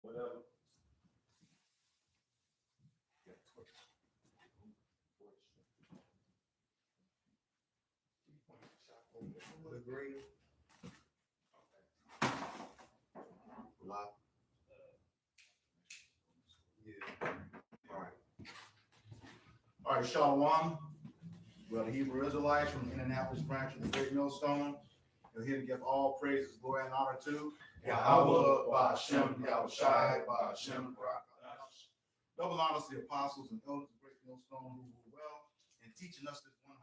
Whatever. Agree. Live. Yeah. All right, Shalom. Well, the Hebrew Israelites from the Indianapolis branch of the Great Millstone. We're here to give all praises, glory, and honor to Yahweh, Ba'Shem, Yahushai, Ba'Shem, Barakash. Double honors to the apostles and elders of the Great Millstone who rule well in teaching us this 100%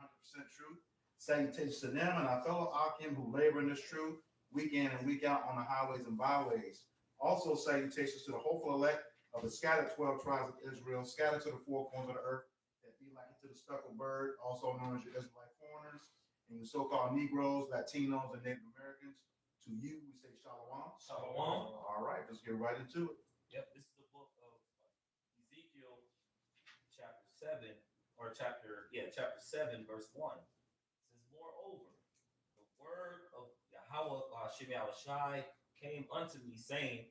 truth. Salutations to them and our fellow Akim who labor in this truth week in and week out on the highways and byways. Also, salutations to the hopeful elect of the scattered 12 tribes of Israel, scattered to the four corners of the earth, that be like to the speckled bird, also known as your Israelite foreigners, and your so-called Negroes, Latinos, and Native Americans. To you, we say Shalom. Shalom. All right, let's get right into it. Yep, this is the book of Ezekiel, chapter 7, chapter 7, verse 1. It says, moreover, the word of Yahweh, Ba'Shem Yahushai, came unto me, saying,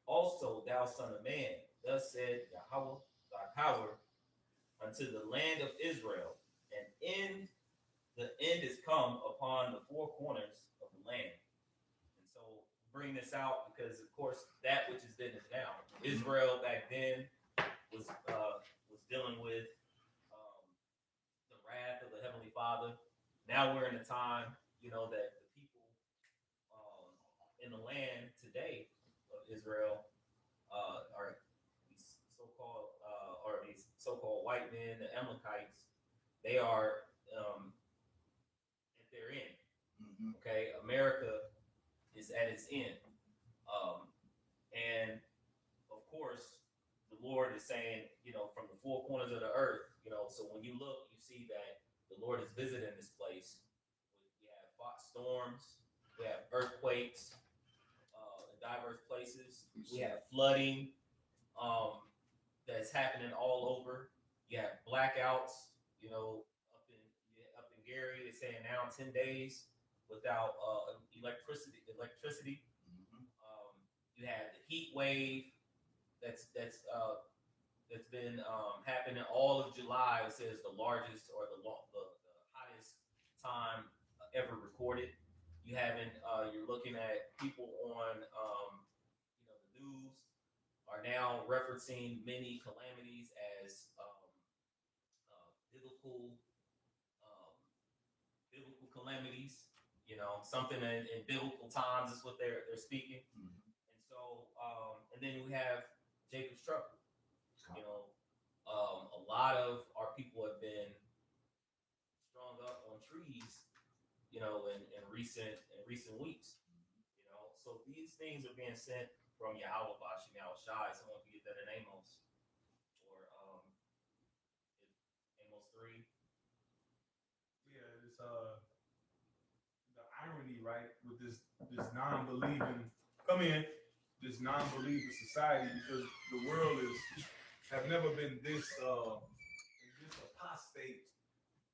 also, thou son of man, thus said Yahweh, thy power, unto the land of Israel, and the end is come upon the four corners of the land. And so bring this out because, of course, that which is then is now. Israel back then was dealing with the wrath of the Heavenly Father. Now we're in a time, that the people in the land today of Israel are these so-called white men, the Amalekites. They are at their end. Mm-hmm. Okay, America is at its end, and of course, the Lord is saying, from the four corners of the earth, So when you look, you see that the Lord is visiting this place. We have storms, we have earthquakes in diverse places. We have flooding that's happening all over. You have blackouts. Up in Gary, they're saying now 10 days without electricity. Mm-hmm. You have the heat wave that's been happening all of July. It says the largest or the hottest time ever recorded. You're looking at people on the news are now referencing many calamities as biblical calamities. Something in biblical times is what they're speaking. Mm-hmm. And so, and then we have Jacob's trouble. A lot of our people have been strung up on trees, in recent weeks. So these things are being sent from Yahweh, Ba'Shem Yahushai. Someone can get that in Amos or Amos 3. Yeah, it's the irony, right, with this non-believing this non-believing society, because the world have never been this in this apostate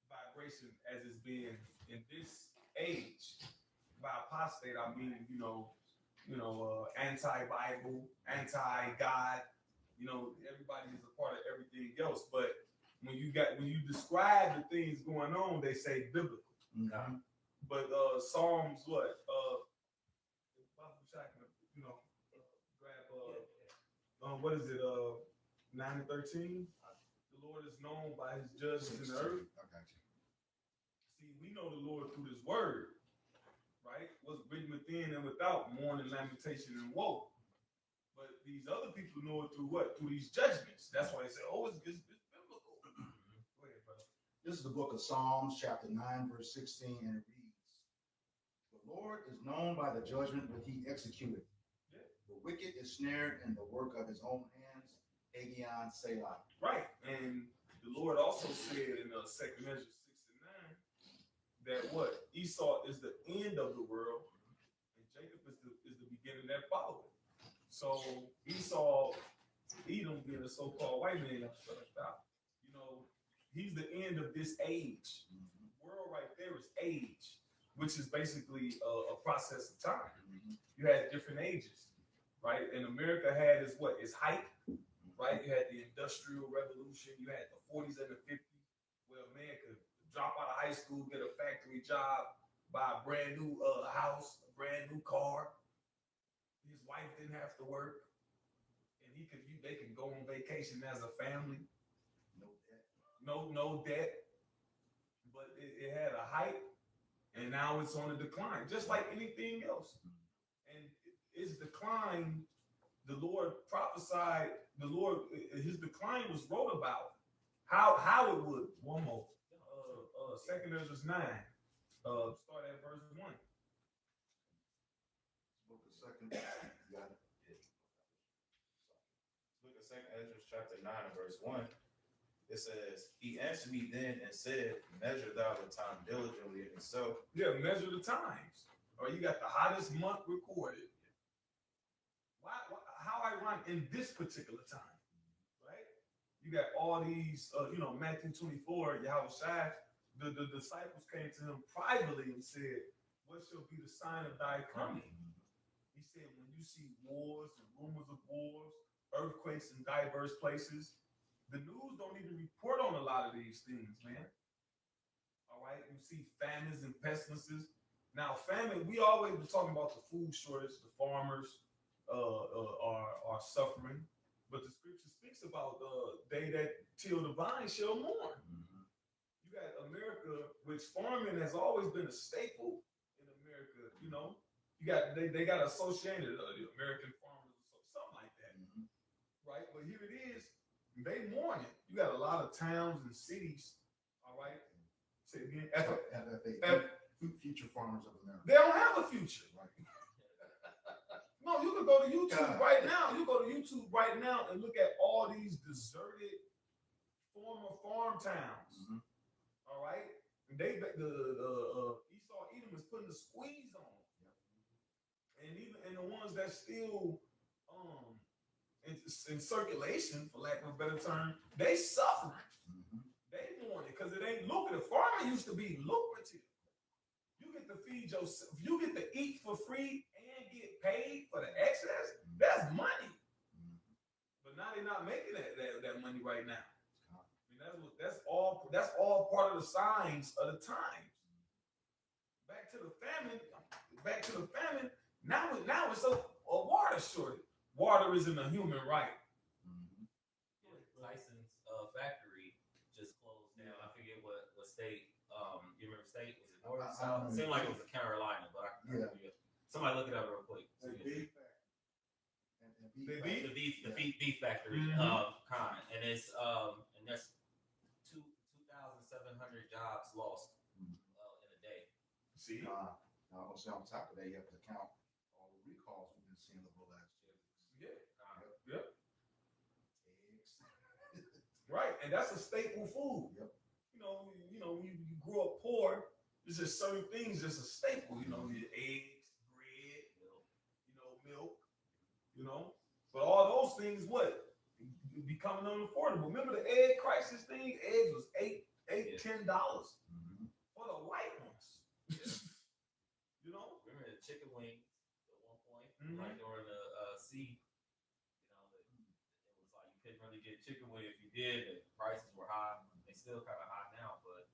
vibration as it's been in this age. By apostate, I mean anti-Bible, anti-God. Everybody is a part of everything else. But when you describe the things going on, they say biblical. Mm-hmm. But Psalms, what? What is it? 9 and 13. The Lord is known by His judgments in the earth. I got you. See, we know the Lord through this word, right? What's written within and without, mourning, lamentation, and woe. But these other people know it through what? Through these judgments. That's why they say, "Oh, it's biblical." Go ahead, brother. This is the book of Psalms, chapter 9, verse 16, and it reads, the Lord is known by the judgment which He executed. Yeah. The wicked is snared in the work of his own hands. Agion Selah. Right. And the Lord also said in 2 Measures 6 and 9 that what? Esau is the end of the world, and Jacob is the beginning that followed. So Esau, Edom being a so-called white man, he's the end of this age. Mm-hmm. The world right there is age, which is basically a process of time. Mm-hmm. You had different ages. right? And America had its hype, right? You had the Industrial Revolution, you had the 40s and the 50s, where a man could drop out of high school, get a factory job, buy a brand new house, a brand new car. His wife didn't have to work, and they could go on vacation as a family. No debt. No debt. But it had a hype, and now it's on a decline, just like anything else. And its decline, the Lord prophesied. His decline was wrote about. How it would. One more. 2 Ezra 9. Start at verse 1. Book of Second. You got it. Look at 2 Ezra chapter 9 and verse 1. It says, he answered me then and said, measure thou the time diligently in itself. Yeah, measure the times. Or you got the hottest month recorded. How ironic in this particular time, right? You got all these, Matthew 24, Yahushua, the disciples came to him privately and said, what shall be the sign of thy coming? He said, when you see wars and rumors of wars, earthquakes in diverse places, the news don't even report on a lot of these things, man. All right, you see famines and pestilences. Now, famine, we always been talking about the food shortage, the farmers are suffering, but the scripture speaks about they that till the vine shall mourn. Mm-hmm. You got America, which farming has always been a staple in America. You know, you got they got associated the American farmers, something like that, right? But here it is. They mourn it. You got a lot of towns and cities, all right? Say it again. Future Farmers of America. They don't have a future. Right. No, you can go to YouTube right now. You go to YouTube right now and look at all these deserted former farm towns. All right? And Esau Edom is putting the squeeze on them. And even the ones that still in circulation, for lack of a better term, they suffering. They want it because it ain't lucrative. Farming used to be lucrative. You get to feed yourself. You get to eat for free and get paid for the excess. That's money. But now they're not making that money right now. I mean, that's all part of the signs of the times. Back to the famine. Now it's a water shortage. Water isn't a human right. Tyson's factory just closed down. I forget what state. You remember state? Was it North? South? It seemed like it was a Carolina, but I can't remember. Somebody look it up real quick. The beef factory, and it's and that's 2,700 jobs lost in a day. See, I don't say on top of that, you have to count all the recalls we've been seeing over the last year. Yep. Right, and that's a staple food. Yep. You know, when you grew up poor, there's just certain things that's a staple. You know, your eggs, bread, milk. But all those things, becoming unaffordable. Remember the egg crisis thing? Eggs was $10 for the white ones. Remember the chicken wings at one point, like during the sea. It was like you couldn't really get chicken wing. If you did, the prices were high. They still kind of high now, but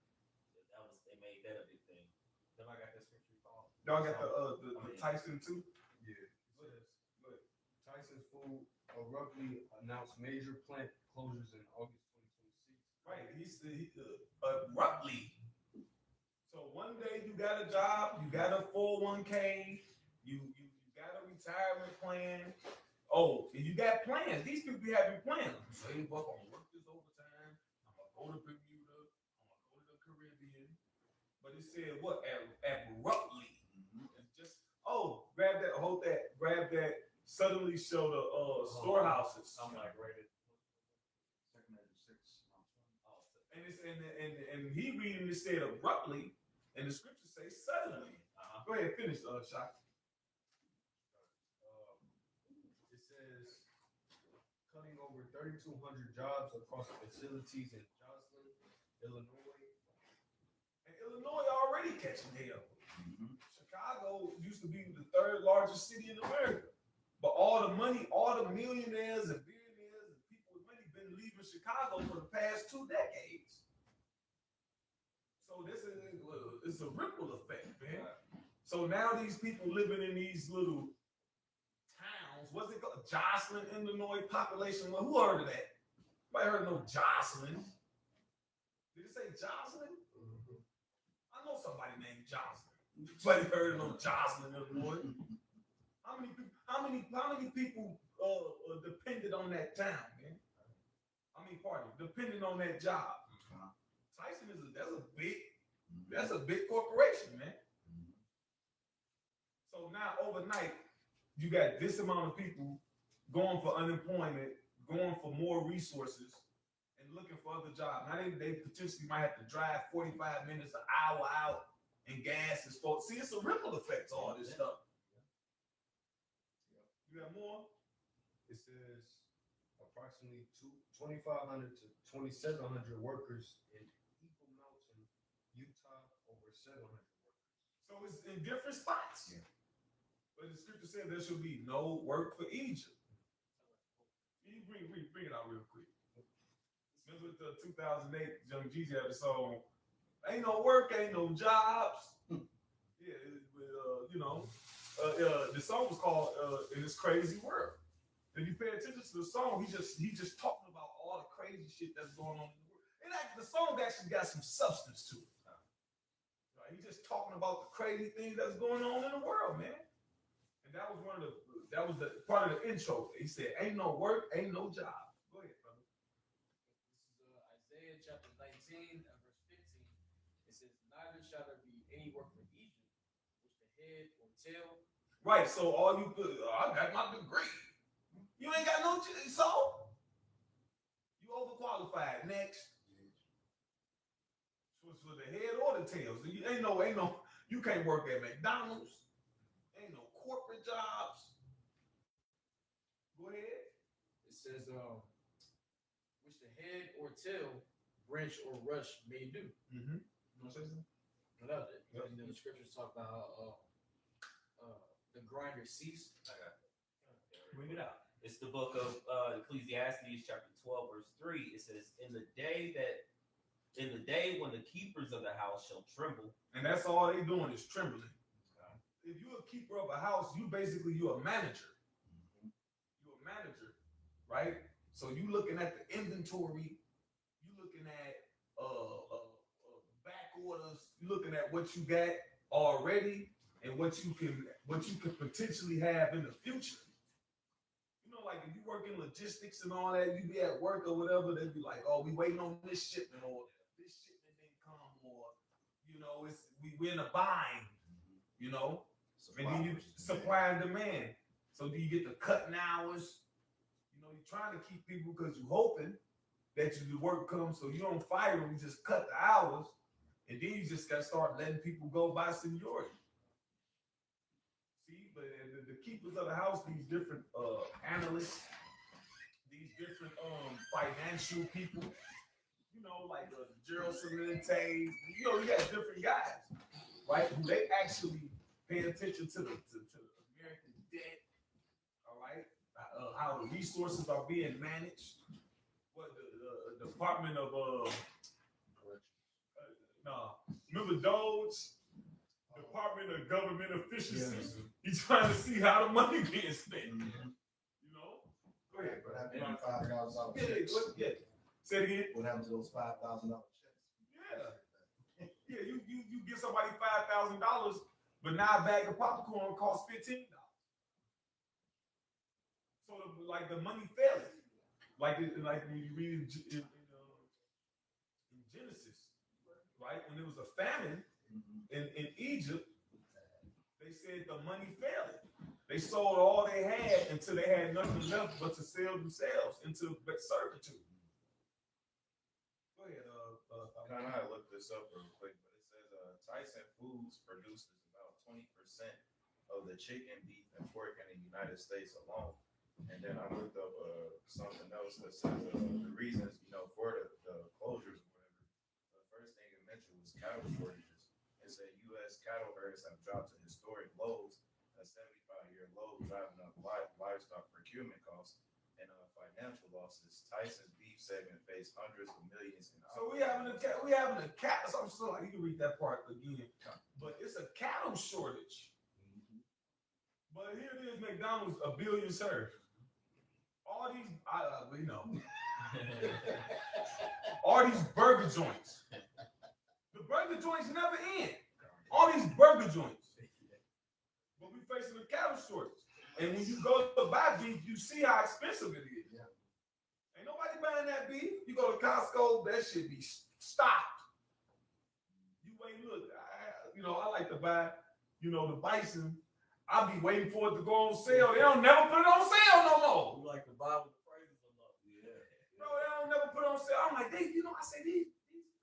they made that a big thing. Then I got that scripture called. Y'all got the Tyson too? Yeah. But Tyson Food abruptly announced major plant closures in August 2026. Right. He abruptly. So one day you got a job, you got a 401k, you got a retirement plan. Oh, and you got plans. These people be having plans. Save up, I'm gonna work this overtime. I'm gonna go to Bermuda. I'm gonna go to the Caribbean. But it said what? Abruptly. And just grab that, hold that, grab that. Suddenly show the storehouses. I'm like rated. And he reading it said abruptly, and the scripture says suddenly. Go ahead, finish, Shaq. It says cutting over 3,200 jobs across facilities in Joslin, Illinois. And Illinois already catching hell. Chicago used to be the third largest city in America. But all the money, all the millionaires and billionaires and people with money been leaving Chicago for the past 2 decades. So this is it's a ripple effect, man. So now these people living in these little towns, what's it called? Jocelyn, Illinois population. Well, who heard of that? Nobody heard of no Jocelyn. Did it say Jocelyn? I know somebody named Jocelyn. Nobody heard of no Jocelyn, Illinois. How many people depended on that town, man? Depended on that job. Tyson that's a big corporation, man. So now overnight, you got this amount of people going for unemployment, going for more resources, and looking for other jobs. Now they potentially might have to drive 45 minutes, an hour out, and gas is for. See, it's a ripple effect to all this stuff. You got more? It says approximately 2,500 to 2,700 workers in Eagle Mountain, Utah, over 700 workers. So it's in different spots. Yeah. But the scripture said there should be no work for Egypt. You bring it out real quick. Remember the 2008 Young Jeezy had the song, "Ain't no work, ain't no jobs." Yeah, the song was called "In This Crazy World." If you pay attention to the song, he just talking about all the crazy shit that's going on in the world. The song actually got some substance to it. Right? He's just talking about the crazy things that's going on in the world, man. And that was the part of the intro. He said, "Ain't no work, ain't no job." Go ahead, brother. This is Isaiah chapter 19 and verse 15. It says, "Neither shall there be any work for Egypt, which the head or tail." Right. So all you put, I got my degree. You ain't got no, so you overqualified. Next. For the head or the tail. So you ain't no. You can't work at McDonald's. Ain't no corporate jobs. Go ahead. It says, "Which the head or tail, branch or rush may do." Mm-hmm. You want to say something? Without it, because the scriptures talk about the grinder cease. Bring it out. It's the book of Ecclesiastes, chapter 12, verse 3. It says, in the day when the keepers of the house shall tremble." And that's all they doing is trembling. If you're a keeper of a house, you're a manager. You're a manager, right? So you looking at the inventory, you looking at back orders, you looking at what you got already and what you can potentially have in the future. You know, like if you work in logistics and all that, you be at work or whatever, they'd be like, "Oh, we waiting on this shipment, or this shipment didn't come, or we're in a bind, and then you supply and demand. So do you get the cutting hours? You're trying to keep people because you're hoping that the work comes, so you don't fire them, you just cut the hours, and then you just got to start letting people go by seniority. See, but the keepers of the house, these different analysts, these different financial people, like Gerald Celente, you got different guys, right? Who they actually pay attention to the American debt, all right? How the resources are being managed. What the Department of remember Doge? Department of Government Efficiency. Yes. He's trying to see how the money being spent. Mm-hmm. Go ahead, What happened to $5,000 checks? Yeah. Say it again. What happened to those $5,000 checks? Yeah, you give somebody $5,000, but now a bag of popcorn costs $15. So the money fails. Like when you read in Genesis, right? When there was a famine in Egypt, they said the money failed. They sold all they had until they had nothing left but to sell themselves into servitude. Go ahead, I kind of had to look this up real quick, but it says Tyson Foods produces about 20% of the chicken, beef, and pork in the United States alone. And then I looked up something else that says the reasons, for the closures or whatever. The first thing it mentioned was cattle shortages. It said U.S. cattle herds have dropped to historic lows, a 75-year low, driving up livestock financial losses. Tyson's beef segment faced hundreds of millions in So we having a cattle. So I'm still like, you can read that part again, but it's a cattle shortage. But here it is, McDonald's $1 billion served. All these, we know, all these burger joints. The burger joints never end. All these burger joints. But we facing a cattle shortage. And when you go to buy beef, you see how expensive it is. Yeah. Ain't nobody buying that beef. You go to Costco, that shit be stocked. You wait, look, I like to buy, the bison. I'll be waiting for it to go on sale. They don't never put it on sale no more. You like to buy with the prices are low. Yeah. Bro, they don't never put it on sale. I'm like, I say these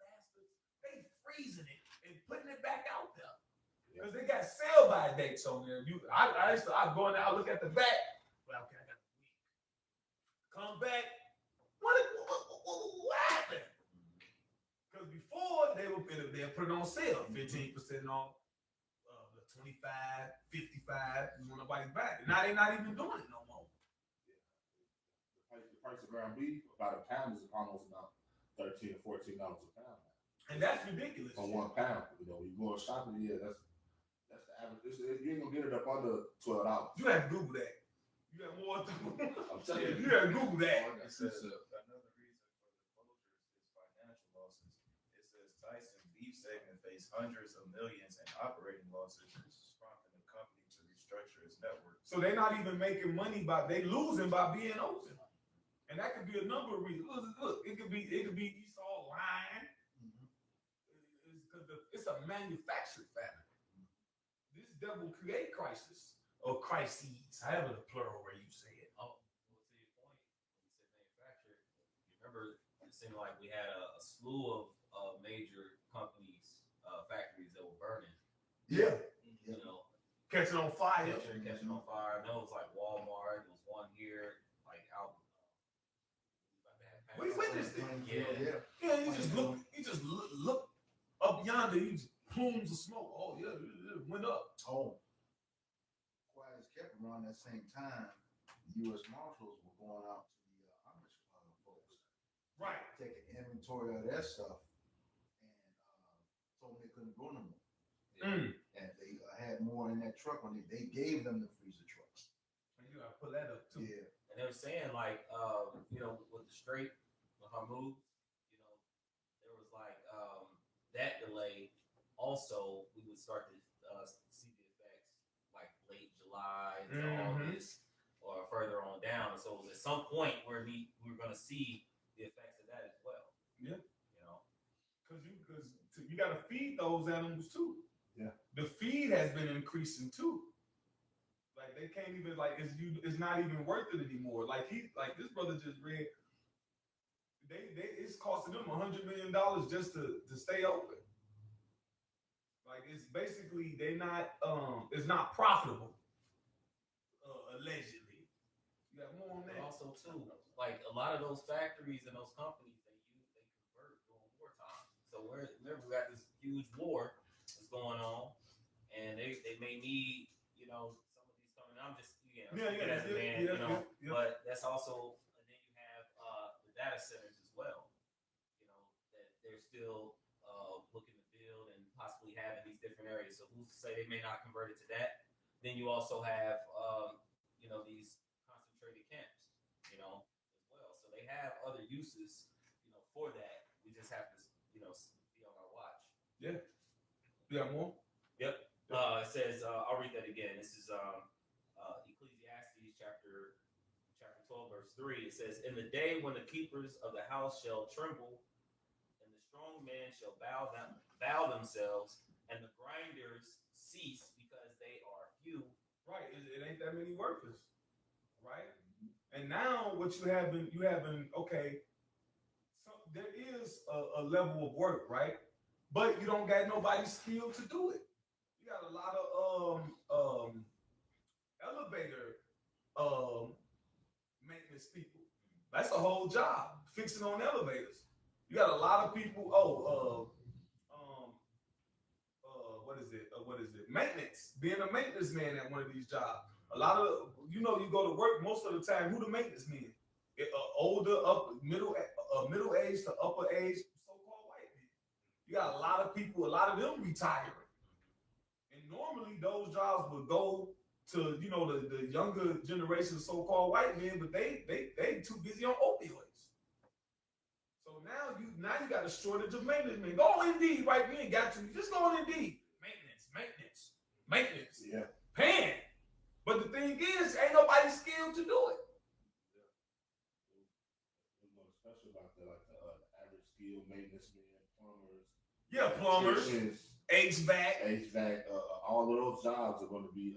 bastards, they freezing it and putting it back out there. Because they got sell by dates on there. I go in there, I look at the back. Well, okay, I got a week. Come back. What happened? Because before they'll put it on sale, 15% off, 25, 55. You want nobody's back. Now they're not even doing it no more. The price of ground beef about a pound is almost about $13 or $14 a pound. And that's ridiculous. For 1 pound, you go shopping, that's the average. You ain't gonna get it up under $12. You have to Google that. You got more to I'm telling you. You have to Google that. It says another reason for the closures is financial losses. It says Tyson beef segment faced hundreds of millions in operating losses, prompting the company to restructure its network. So they're not even making money they losing by being open. And that could be a number of reasons. Look, it could be Esau lying. It's a manufactured famine. This devil create crisis or crises, however the plural way you say it. Oh, well, to your point, when you said manufactured, you remember it seemed like we had a slew of major companies, factories that were burning. Yeah. Catching on fire. Catching on fire. I know it was like Walmart. There was one here, like out. We witnessed it. Yeah. Yeah, you just look up yonder, you just plumes of smoke. Oh, yeah, it went up. Oh, quiet as kept around that same time, the U.S. Marshals were going out to the Amish folks. Right. Taking inventory of their stuff and told them they couldn't go no more. And they had more in that truck when they gave them the freezer trucks. And you gotta pull that up too. Yeah. And they were saying like, with the straight, if I moved, there was like that delay. Also, we would start to see the effects like late July into August or further on down. So at some point where we were going to see the effects of that as well. Yeah. Because you got to feed those animals too. Yeah. The feed has been increasing too. Like they can't even it's not even worth it anymore. Like this brother just read. It's costing them $100 million just to stay open. Like it's basically it's not profitable. Allegedly, you got more on that. But also too, like a lot of those factories and those companies, they convert during wartime. So we got this huge war that's going on, and they may need some of these coming. I'm just as a man, but that's also, and then you have the data centers as well. That they're still looking to build and possibly have in these different areas. So who's to say they may not convert it to that? Then you also have these concentrated camps, as well. So they have other uses, for that. We just have to, be on our watch. Yeah. You got more? Yep. It says, I'll read that again. This is Ecclesiastes chapter 12, verse 3. It says, "In the day when the keepers of the house shall tremble, and the strong men shall bow themselves, and the grinders cease because they are few." Right. It ain't that many workers. Right. And now what you have been okay. So there is a level of work, right? But you don't got nobody skilled to do it. You got a lot of elevator maintenance people. That's a whole job, fixing on elevators. You got a lot of people. What is it? Maintenance. Being a maintenance man at one of these jobs. A lot of you go to work most of the time. Who the maintenance men? older, middle age to upper age, so-called white people. You got a lot of people, a lot of them retiring. And normally those jobs would go to, you know, the younger generation, so-called white men, but they too busy on opioids. So now you got a shortage of maintenance men. Go on Indeed right now. Got to just go on Indeed. Maintenance. Yeah. Paying. But the thing is, ain't nobody skilled to do it. What's more special about that, like the average skill maintenance man, plumbers. Yeah, plumbers, electricians, HVAC. all of those jobs are going to be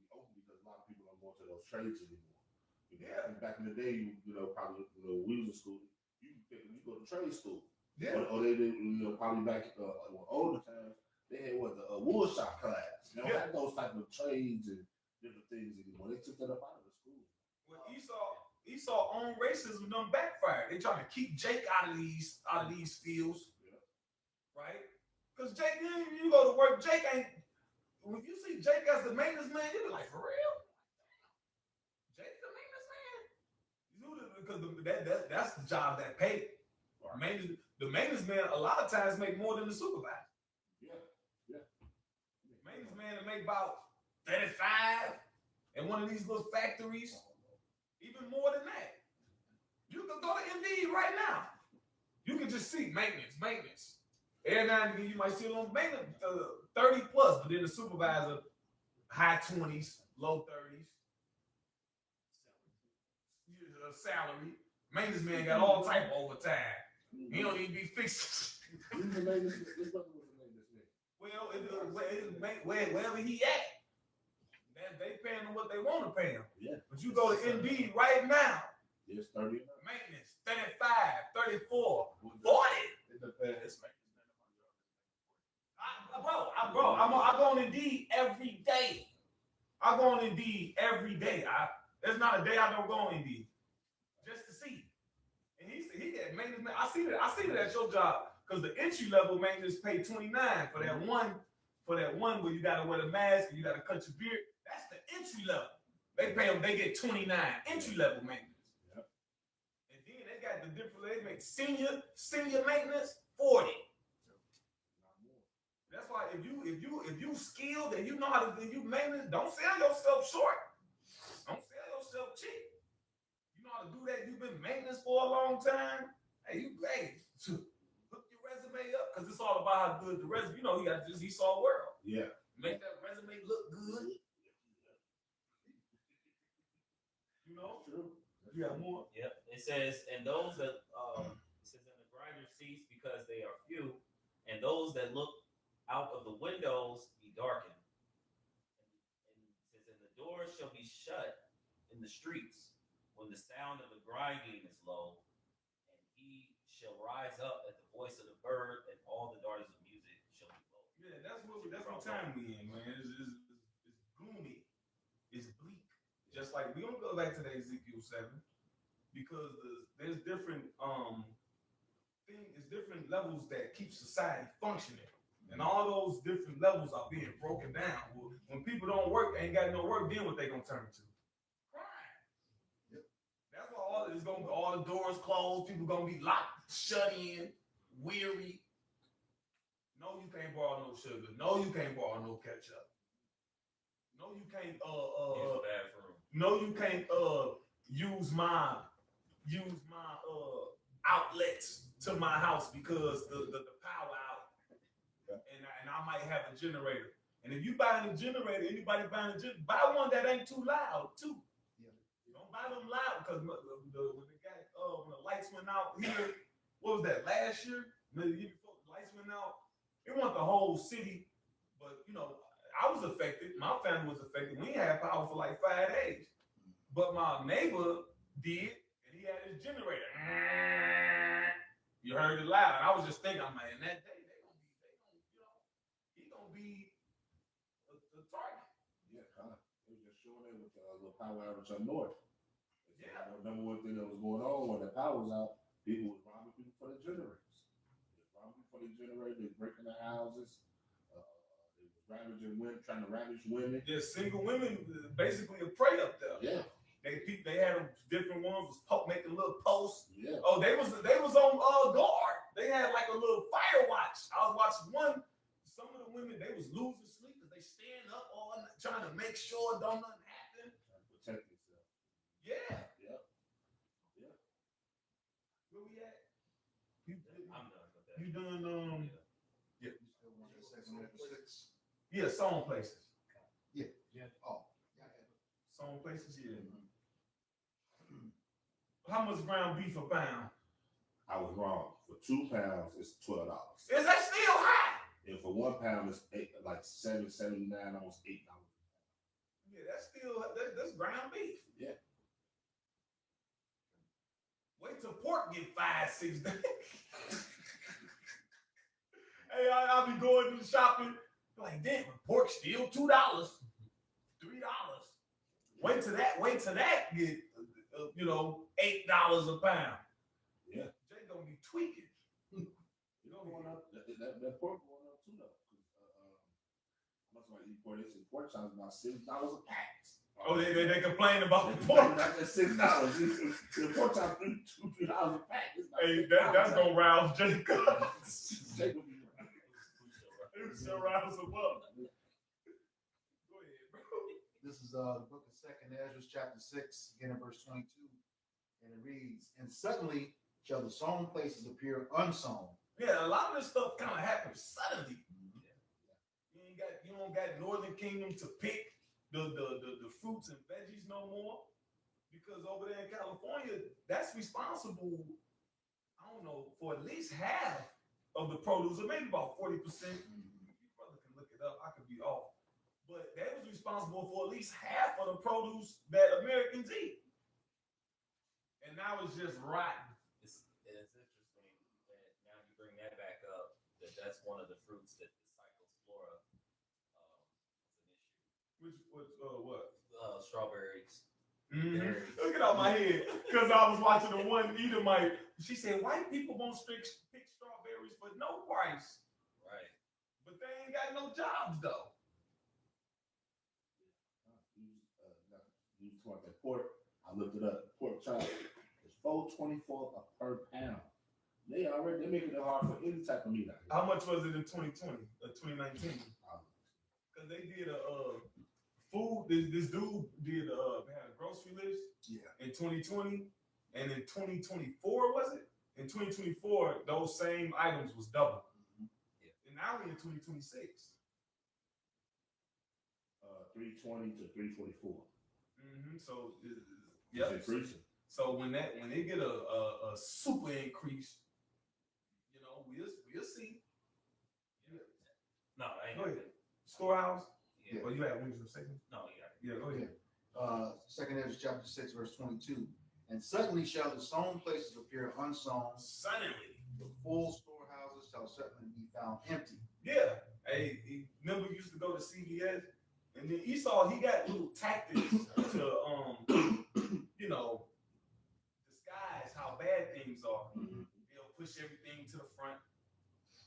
open because a lot of people don't go to those trades anymore. Yeah. Back in the day, probably we was in school, you go to trade school. Yeah. Or they did, probably back older times, they had the wood shop class. They don't have those type of trades and different things anymore. They took that up out of the school. Well, Esau on racism done backfired. They trying to keep Jake out of these fields, right? Because Jake, you go to work, Jake ain't. When you see Jake as the maintenance man, you be like, for real? Jake's the maintenance man? Because that's the job that paid. The maintenance man a lot of times make more than the supervisor. Maintenance man to make about 35 in one of these little factories, even more than that. You can go to Indeed right now. You can just see maintenance. Every now and then you might see on maintenance 30 plus, but then the supervisor high 20s, low 30s. Salary. Maintenance man got all type of overtime. He don't even be fixed. Well, wherever he at, they paying him what they want to pay him. Yeah. But you go to Indeed right now. Yes, 30. Maintenance, 35, 34, 40. Bro, I go on Indeed every day. There's not a day I don't go on Indeed just to see. And he got maintenance man. I see that at your job. Because the entry level maintenance pay $29 for that one where you gotta wear the mask and you gotta cut your beard. That's the entry level. They pay them, they get $29 entry level maintenance. Yep. And then they got the different, they make senior maintenance $40. That's why if you skilled and you know how to do maintenance, don't sell yourself short. Don't sell yourself cheap. You know how to do that. You've been maintenance for a long time. Hey, hook your resume up because it's all about how good the resume. You know, you got this Esau world. Yeah. Make that resume look good. You know? True. You got more? Yep. It says, and those that it says, and the grinder cease because they are few, and those that look out of the windows be darkened. And it says, and the doors shall be shut in the streets when the sound of the grinding is low, and he shall rise up at the voice of the bird, and all the daughters of music shall be low. Yeah, that's what time we in, man. It's gloomy. It's bleak. Just like we don't go back to the Ezekiel 7 because there's different different levels that keep society functioning. And all those different levels are being broken down. When people don't work, ain't got no work, then what they gonna turn to? Crime. Yep. That's why all the doors closed, people gonna be locked, shut in, weary. No, you can't borrow no sugar. No, you can't borrow no ketchup. No, you can't no, you can't use my outlets to my house because the power out. And I might have a generator. And if you buying a generator, anybody buying a generator, buy one that ain't too loud too. Yeah. Don't buy them loud because when the lights went out here, what was that, last year? Maybe the year before the lights went out. It wasn't the whole city, but I was affected. My family was affected. We didn't have power for like 5 days. But my neighbor did, and he had his generator. You heard it loud. And I was just thinking, I'm like, in that day, he gonna be the target. Yeah, kind of. It was just showing it with the power outage up north. Yeah. The number one thing that was going on when the power was out, people was robbing people for the generators. They breaking the houses. They was trying to ravage women. There's single women basically a prey up there. Yeah. They had different ones was making little posts. Yeah. Oh, they was on guard. They had like a little fire watch. I was watching one. Some of the women they was losing sleep because they stand up all night trying to make sure don't nothing happen. Protect yourself. Yeah. Yeah. Yeah. Where we at? I'm done with that. You done? Yeah. You still want the second Ezra 6? Yeah, song places. Oh. Song places. Yeah. How much ground beef a pound? I was wrong. For 2 pounds, it's $12. Is that still high? And for 1 pound, it's $7.79, almost $8. Yeah, that's ground beef. Yeah. Wait till pork get 5-6 days. Hey, I'll be going to the shopping. Like, damn, pork still $2, $3. Wait till that get $8 a pound. Yeah. Jay gonna be tweaking. You know, going up, that pork going up too, though. Must like eat pork. They say pork chops about $6 a pack. Oh, they complain about the pork. Not just $6. The pork chops $2 a pack. Hey, that's gonna rouse Jacob. Jacob be He'll rouse him up. Go ahead, bro. This is the book of 2nd Ezra, chapter 6, again in verse 22. And it reads, and suddenly shall the sown places appear unsown. Yeah, a lot of this stuff kind of happens suddenly. You don't got Northern Kingdom to pick the fruits and veggies no more, because over there in California, that's responsible, I don't know, for at least half of the produce, or maybe about 40%. Your brother can look it up. I could be off, but that was responsible for at least half of the produce that Americans eat, and now it's just rotten. It's interesting that now you bring that back up. That's one of the fruits that the cyclospora is an issue. What? Strawberries. Mm-hmm. Look it out my head, because I was watching the one Edomite. She said white people won't pick strawberries for no price, Right. but they ain't got no jobs though. You talk that pork. I looked it up. Pork chop is $4.24 per pound. They making it hard for any type of meat out here. How much was it in 2020 or 2019? Because they did a food. This dude did had a grocery list. Yeah. In 2020, and in 2024 was it? In 2024, those same items was double. Yeah. And now we're in 2026. 320 to 324. Mm-hmm. So, It's increasing. So when they get a super increase, we'll see. Yeah. No, I ain't Go got ahead. it. Storehouse. Yeah. Well, you had wings of second. No, you got it. Yeah, go ahead. 2nd Ezra, chapter 6, verse 22. And suddenly shall the sown places appear unsown. Suddenly. The full storehouses shall certainly be found empty. Yeah. Hey, remember you used to go to CVS, and then Esau, he got little tactics to disguise how bad things are. They'll push everything to the front.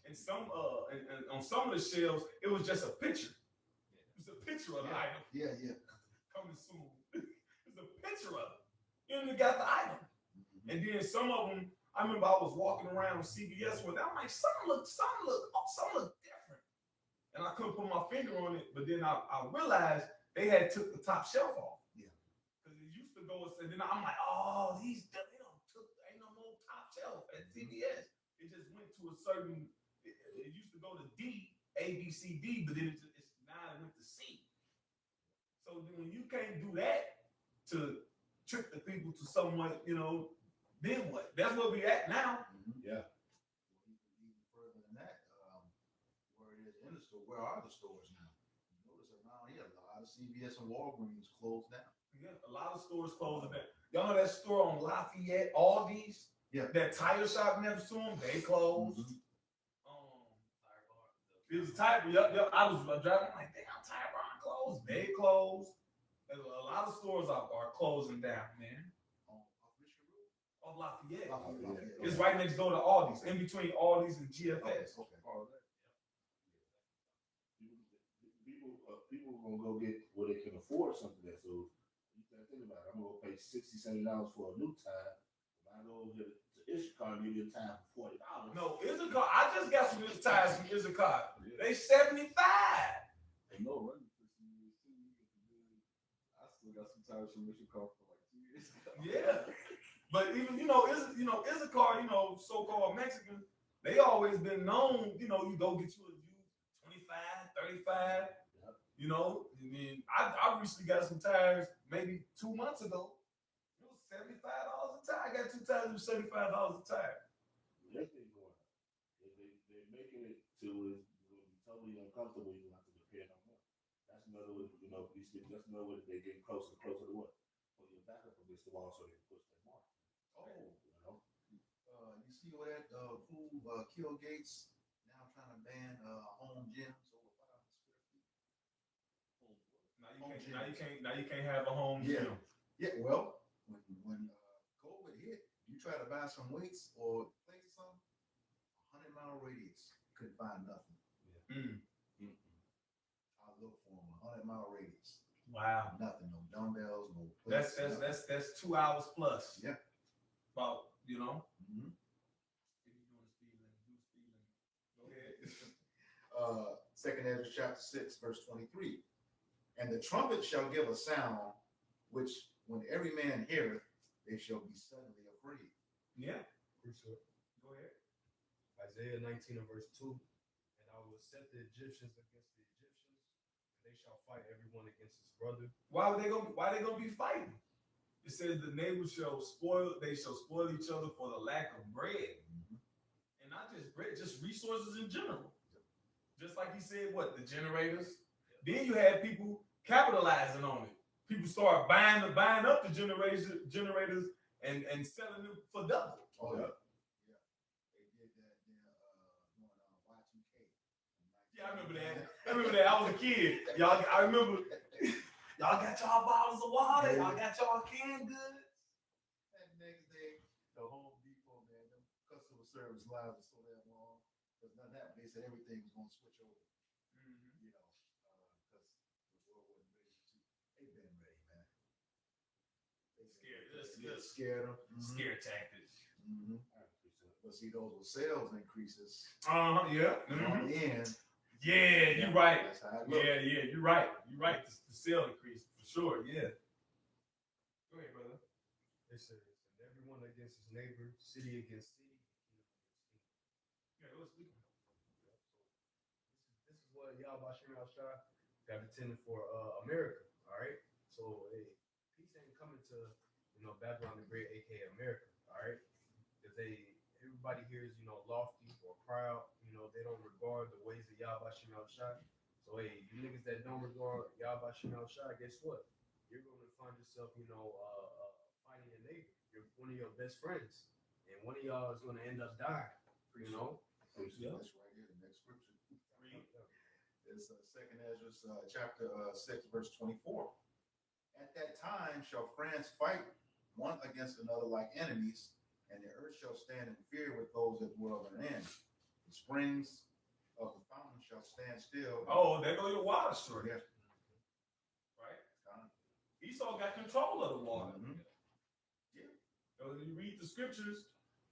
And and on some of the shelves, it was just a picture. It's a picture of the item. Yeah. Coming soon. It's a picture of it. You only got the item. And then some of them, I remember I was walking around CVS with, I'm like, some look different. And I couldn't put my finger on it, but then I realized they had took the top shelf off. Yeah. Because it used to go, and then I'm like, oh, they ain't no more top shelf at CVS. It just went to a certain, it used to go to D, A, B, C, D, but then it's now it went to C. So when you can't do that to trick the people to somewhat, then what? That's where we at now. Yeah. Even further than that, where it is in the store, where are the stores now? Notice around here, a lot of CVS and Walgreens closed down. Yeah, a lot of stores closing down. Y'all know that store on Lafayette, Aldi's? Yeah. That tire shop next to them, they closed. It was a tire. Yep. I was driving. I'm like, damn, Tire Bar closed. They closed. A lot of stores are closing down, man. Off Lafayette. Lafayette. It's right next door to Aldi's, in between Aldi's and GFS. Okay. People gonna go get where they can afford something there. So you think Man, think about it. I'm gonna pay $60, $70 for a new tire. If I go over here to Ishikar and give you a tire for $40. No, Issachar. I just got some tires from Issachar. Yeah. They 75. Ain't no running procedures too. I still got some tires from Michigan for like 2 years. Yeah. But even Issachar, so-called Mexicans, they always been known, you go get you a used 25, 35. Yep. I recently got some tires maybe 2 months ago. It was $75 a tire. I got 2 tires for $75 a tire. They're going. They're making it to where it's going to be totally uncomfortable. You don't have to repair no more. That's another way, that's another way that they're getting closer and closer to what? Put your back up against the wall so they can push that mark. You see where that fool Kill Gates now trying to ban home gyms over 500 square feet. Now you can't have a home gym. Yeah. Well, when COVID hit, you try to buy some weights or play some 100-mile radius, couldn't find nothing. I looked for them 100-mile radius. Wow. Nothing. No dumbbells. No plates. That's 2 hours plus. Yeah. About Mm-hmm. If you're doing speed limit, do speed limit. Go ahead. 2nd Ezra chapter 6, verse 23. And the trumpet shall give a sound, which when every man heareth, they shall be suddenly afraid. Yeah. Go ahead. Isaiah 19 and verse 2. And I will set the Egyptians against the Egyptians, and they shall fight everyone against his brother. Why they gonna be fighting? It says the neighbors shall spoil each other for the lack of bread. And not just bread, just resources in general. Just like he said, the generators. Then you had people capitalizing on it. People start buying up the generators and selling them for double. Oh, yeah. They did that Y2K. Yeah, I remember that. I was a kid. I remember y'all got y'all bottles of water. Y'all got y'all canned goods. That next day, the Home Depot, man, them customer service lines are so damn long. Because nothing happened. They said everything was going to switch over. Because the world wasn't ready to. They've been ready, man. Scared them. Scare tactics. But see, those were sales increases. Yeah. On the end. Yeah, you're right. That's how it looked. Yeah, you're right. You're right. The sale increase for sure. Yeah. Go ahead, brother. It says, and everyone against his neighbor, city against city, Yeah, let's speak. This is what Yahweh Shem Shah got intended for America. All right. So peace ain't coming to Babylon the Great, aka America. All right. Because everybody here is lofty or proud. They don't regard the ways of Yahweh Shem Shah. So you niggas that don't regard Yahweh Shem Shah, guess what? You're going to find yourself fighting your neighbor. You're one of your best friends, and one of y'all is going to end up dying. That's right here, the next scripture. It's 2nd Ezra chapter 6, verse 24. At that time shall France fight one against another like enemies, and the earth shall stand in fear with those that dwell therein. The springs of the fountain shall stand still. Oh, there go your water story. Yes. Right? Esau got control of the water. Yeah. So you read the scriptures,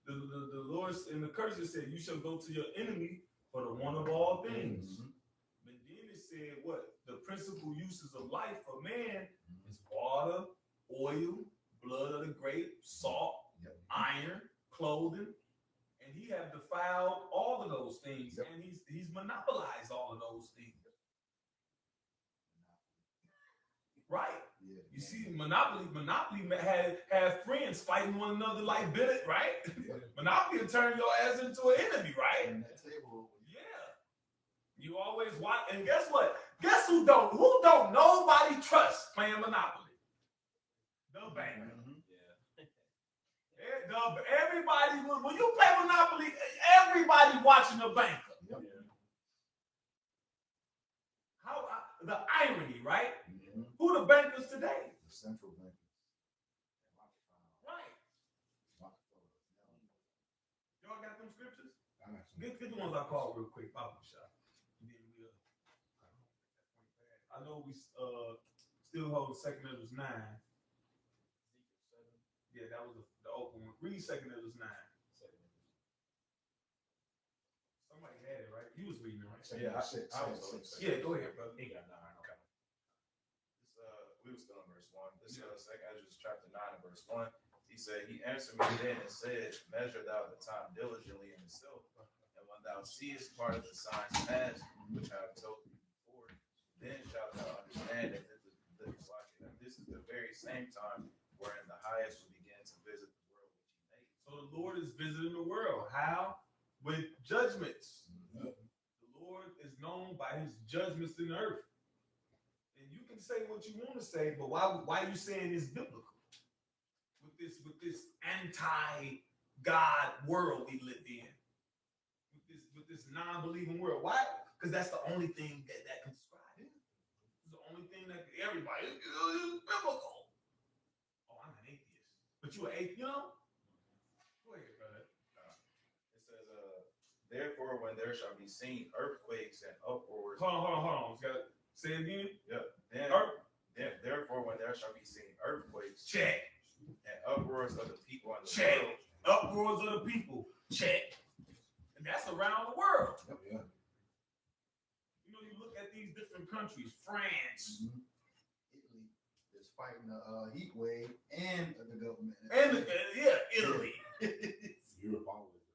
the Lord in the curses said, you shall go to your enemy for the one of all things. But then it said what? The principal uses of life for man is water, oil, blood of the grape, salt, iron, clothing. And he have defiled all of those things, and he's monopolized all of those things. Right. Yeah. You see, Monopoly have friends fighting one another like Bennett, right? Monopoly will turn your ass into an enemy, right? And that table. Yeah. You always watch, and guess what? Guess who don't nobody trust playing Monopoly? The banker. Everybody, when you play Monopoly, everybody watching the banker. How the irony, right? Who the bankers today? The central bank. Right. Y'all got them scriptures? I got some. Get the ones I called real quick, Bible shot. I know we still hold 2nd Ezra 9. Yeah, that was the open one. Read 2nd Ezra 9. Somebody had it, right? You was reading it, right? Yeah, I was six. Yeah, go ahead, brother. He got 9. Okay. We were still in verse 1. This is 2nd Ezra chapter 9 and verse 1. He said, he answered me then and said, measure thou the time diligently in itself, and when thou seest part of the signs past, which I have told thee before, then shalt thou understand that this is the very same time wherein the highest will begin to visit the world which he made. So the Lord is visiting the world. How? With judgments. Mhm. The Lord is known by his judgments in the earth. And you can say what you want to say, but why are you saying it's biblical? With this anti-God world we live in. With this non-believing world. Why? Because that's the only thing that can describe it. It's the only thing that everybody is biblical. Oh, I'm an atheist. But you an atheist, you know? Go ahead, brother. It says, therefore, when there shall be seen earthquakes and uproars. Hold on. Gotta say it again. Therefore, when there shall be seen earthquakes Check. and uproars of the people in the Check. world. Uproars of the people. Check. And that's around the world. Yeah. You know, you look at these different countries, France, Italy is fighting a heat wave and the government. and Italy. Europe always.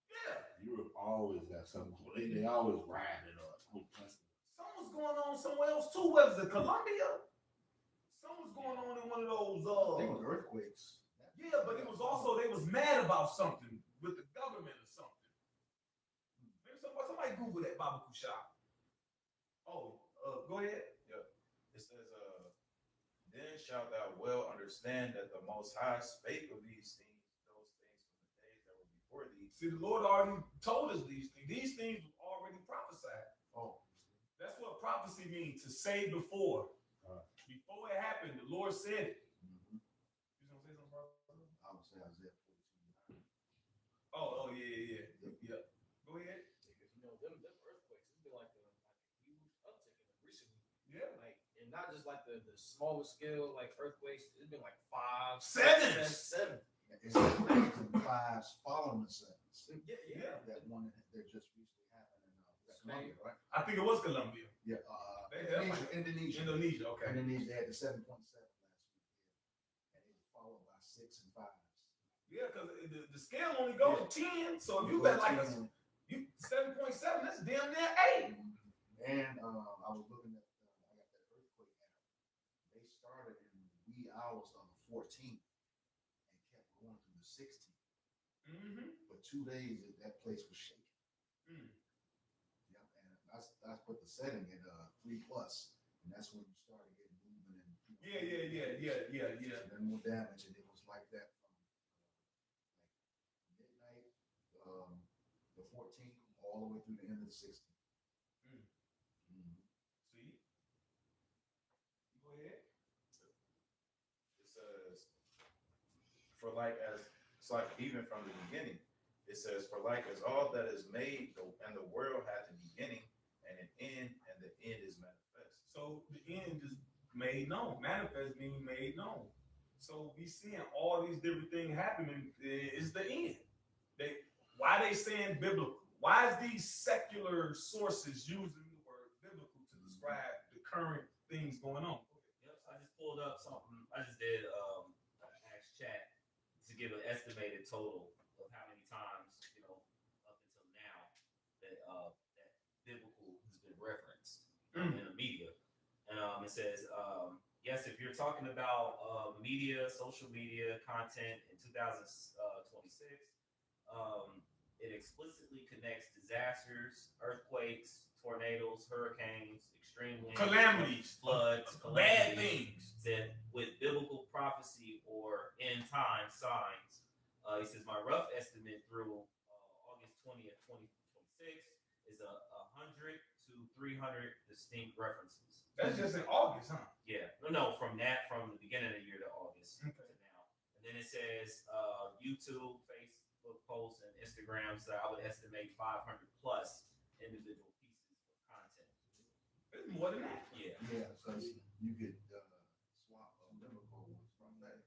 Yeah. Europe always got something. They always riding up. Something's going on somewhere else too. What is it, Colombia? Something's going on in one of those. I think it was earthquakes. Yeah, but it was also they was mad about something with the government or something. Maybe somebody Google that Baba Kushab. Oh, go ahead. It says, then shalt thou well understand that the Most High spake of those things from the days that were before thee. See, the Lord already told us these things. These things were already prophesied. Oh, That's what prophecy means, to say before. Before it happened, the Lord said it. mhm. You gonna say something, bro? I would say Isaiah 42. Oh, yeah. Go ahead. You know, them earthquakes, it's been like a huge uptick in them recently. Yeah. Like, and not just like the smaller scale like earthquakes, it's been like 5, Sevens. 7. It's the fives following the sevens. Yeah. That one that just recently happened in Colombia, right? I think it was Colombia. Yeah. Indonesia. Okay. Indonesia, they had the 7.7 last week. Yeah. And it was followed by 6 and 5s. Yeah, because the scale only goes to 10. So if you got like 7.7, that's damn near 8. And I was looking at, I got that earthquake app. They started in the wee hours of the 14th and kept going through the 16th. Mm-hmm. For 2 days, that place was shaking. Mm. Yep, and I put the setting at 3+, and that's when you started getting movement and Yeah. and then more damage, and it was like that from like midnight, the 14th, all the way through the end of the 16th. Mm. Mhm. See? Go ahead. It says, for like as it's like even from the beginning, it says, for like as all that is made and the world hath a beginning and an end, and the end is manifest. So the end is made known. Manifest means made known. So we seeing all these different things happening. Is the end. Why they saying biblical? Why is these secular sources using the word biblical to describe the current things going on? Yep. I just pulled up something. I just did ask chat to give an estimated total of how many times, up until now that biblical has been referenced in the media. And it says, yes, if you're talking about media, social media content in 2026, it explicitly connects disasters, earthquakes, tornadoes, hurricanes, extreme winds, Calamities, floods, bad calamities, things. that with biblical prophecy or end time signs. He says my rough estimate through August 20th, 2026 is 100 to 300 distinct references. That's just in August, huh? Yeah, no, from the beginning of the year to August to now. And then it says YouTube, Facebook posts, and Instagram. So I would estimate 500 plus individual pieces of content. It's more than that. Yeah. Yeah, because you could swap biblical ones from that.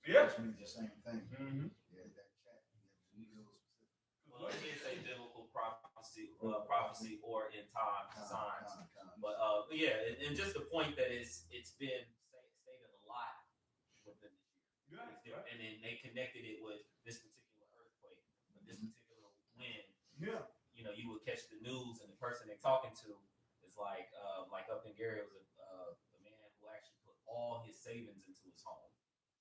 Yeah. Which means the same thing. Mm-hmm. Yeah, that chat. Yeah, real specific. Well, it is a biblical prophecy or in time signs. But yeah, and just the point that it's been stated a lot within this year. Yeah. And then they connected it with this particular earthquake, with this particular wind. Yeah. You know, you would catch the news, and the person they're talking to is like up in Gary, it was a man who actually put all his savings into his home.